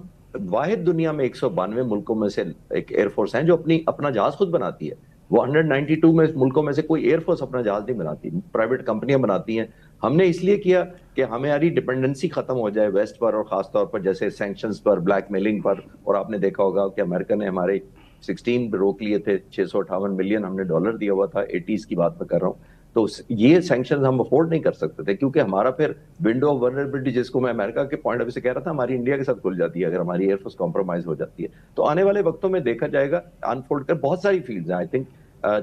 واحد دنیا میں 192 ملکوں میں سے ایک ایئر فورس ہیں جو اپنا جہاز خود بناتی ہے. وہ 192 میں ملکوں میں سے کوئی ایئر فورس اپنا جہاز نہیں بناتی، پرائیویٹ کمپنیاں بناتی ہیں. ہم نے اس لیے کیا کہ ہماری ڈیپینڈنسی ختم ہو جائے ویسٹ پر، اور خاص طور پر جیسے سینکشنز پر، بلیک میلنگ پر. اور آپ نے دیکھا ہوگا کہ امریکہ نے ہمارے 16 روک لیے تھے، $658 ملین ہم نے ڈالر دیا ہوا تھا، 80s کی بات میں کر رہا ہوں. تو یہ سینکشنز ہم افورڈ نہیں کر سکتے تھے کیونکہ ہمارا پھر ونڈو آف ولنریبلٹی، جس کو میں امریکہ کے پوائنٹ آف ویو سے کہہ رہا تھا، ہماری انڈیا کے ساتھ کھل جاتی ہے اگر ہماری ایئر فورس کمپرومائز ہو جاتی ہے. تو آنے والے وقتوں میں دیکھا جائے گا انفولڈ کر بہت ساری فیلڈز ہیں. آئی تھنک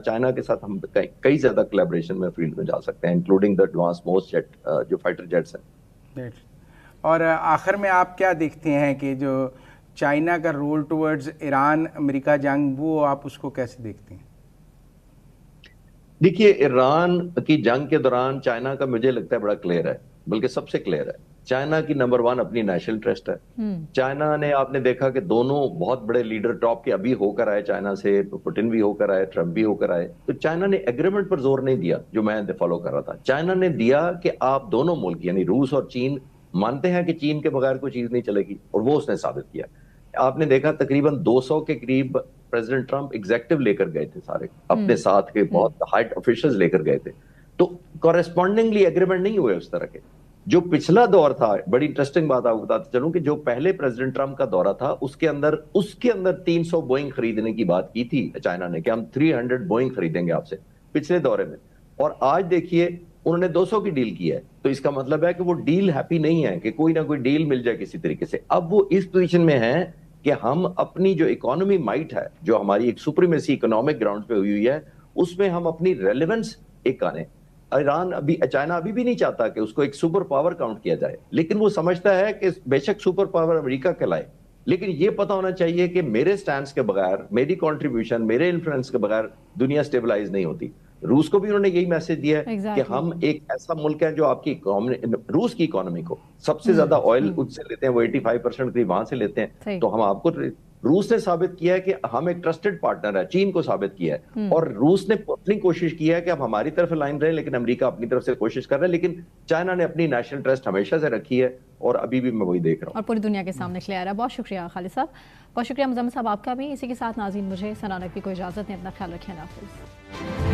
چائنا کے ساتھ ہم کئی زیادہ کولیبریشن میں فیلڈ میں جا سکتے ہیں، including the advance most jet جو فائٹر جیٹس ہیں. اور آخر میں آپ کیا دیکھتے ہیں کہ جو چائنا کا رول ٹورڈز ایران امریکہ جنگ، وہ آپ اس کو کیسے دیکھتے ہیں؟ دیکھیے ایران کی جنگ کے دوران چائنا کا مجھے لگتا ہے بڑا کلیئر ہے، بلکہ سب سے کلیئر ہے. چائنا کی نمبر 1 اپنی نیشنل انٹرسٹ ہے. چائنا نے، آپ نے دیکھا کہ دونوں بہت بڑے لیڈر ٹاپ کے ابھی ہو کر آئے چائنا سے، پوٹن بھی ہو کر آئے، ٹرمپ بھی ہو کر آئے. تو چائنا نے ایگریمنٹ پر زور نہیں دیا جو میں فالو کر رہا تھا. چائنا نے دیا کہ آپ دونوں ملک یعنی روس اور چین مانتے ہیں کہ چین کے بغیر کوئی چیز نہیں چلے گی، اور وہ اس نے ثابت کیا. آپ نے دیکھا تقریباً 200 کے قریب پریزیڈنٹ ٹرمپ ایگزیکٹو لے کر گئے تھے، سارے اپنے ساتھ کے بہت ہائی آفیشلز لے کر گئے تھے. تو کورسپونڈنگلی ایگریمنٹ نہیں ہوئے اس طرح کے. جو پچھلا دور تھا، بڑی انٹرسٹنگ بات آپ کو بتاتے چلوں کہ جو پہلے پریزیڈنٹ ٹرمپ کا دورہ تھا اس کے اندر 300 بوئنگ خریدنے کی بات کی تھی چائنا نے کہ ہم 300 بوئنگ خریدیں گے آپ سے پچھلے دورے میں. اور آج دیکھیے انہوں نے 200 کی ڈیل کی ہے. تو اس کا مطلب ہے کہ وہ ڈیل ہیپی نہیں ہے کہ کوئی نہ کوئی ڈیل مل جائے کسی طریقے سے. اب وہ اس پوزیشن میں ہیں کہ ہم اپنی جو اکانومی مائٹ ہے، جو ہماری ایک سپریمیسی اکنامک گراؤنڈ پہ ہوئی ہے، اس میں ہم اپنی ریلیونس ایک آنے. چائنا ابھی بھی نہیں چاہتا کہ اس کو ایک سپر پاور کاؤنٹ کیا جائے، لیکن وہ سمجھتا ہے کہ بے شک سپر پاور امریکہ کہلائے، لیکن یہ پتا ہونا چاہیے کہ میرے سٹینڈز کے بغیر، میری کنٹریبیوشن، میرے انفلوئنس کے بغیر دنیا سٹیبلائز نہیں ہوتی. روس کو بھی انہوں نے یہی میسج دیا ہے کہ ہم ایک ایسا ملک ہے جو آپ کی روس کی اکانومی کو سب سے زیادہ آئل اس سے لیتے ہیں، وہ 85% قریب وہاں سے لیتے ہیں. تو ہم آپ کو، روس نے ثابت کیا ہے کہ ہم ایک ٹرسٹڈ پارٹنر ہے، چین کو ثابت کیا ہے. اور روس نے اپنی کوشش کی ہے کہ اب ہماری طرف لائن رہے، لیکن امریکہ اپنی طرف سے کوشش کر رہا ہے. لیکن چائنا نے اپنی نیشنل انٹرسٹ ہمیشہ سے رکھی ہے اور ابھی بھی میں وہی دیکھ رہا ہوں اور پوری دنیا کے سامنے کلیئر ہے. بہت شکریہ خالد صاحب، بہت شکریہ مزمل صاحب آپ کا بھی. اسی کے ساتھ ناظرین مجھے ثنا نقوی کو اجازت دیں، اپنا خیال رکھیں. اللہ حافظ.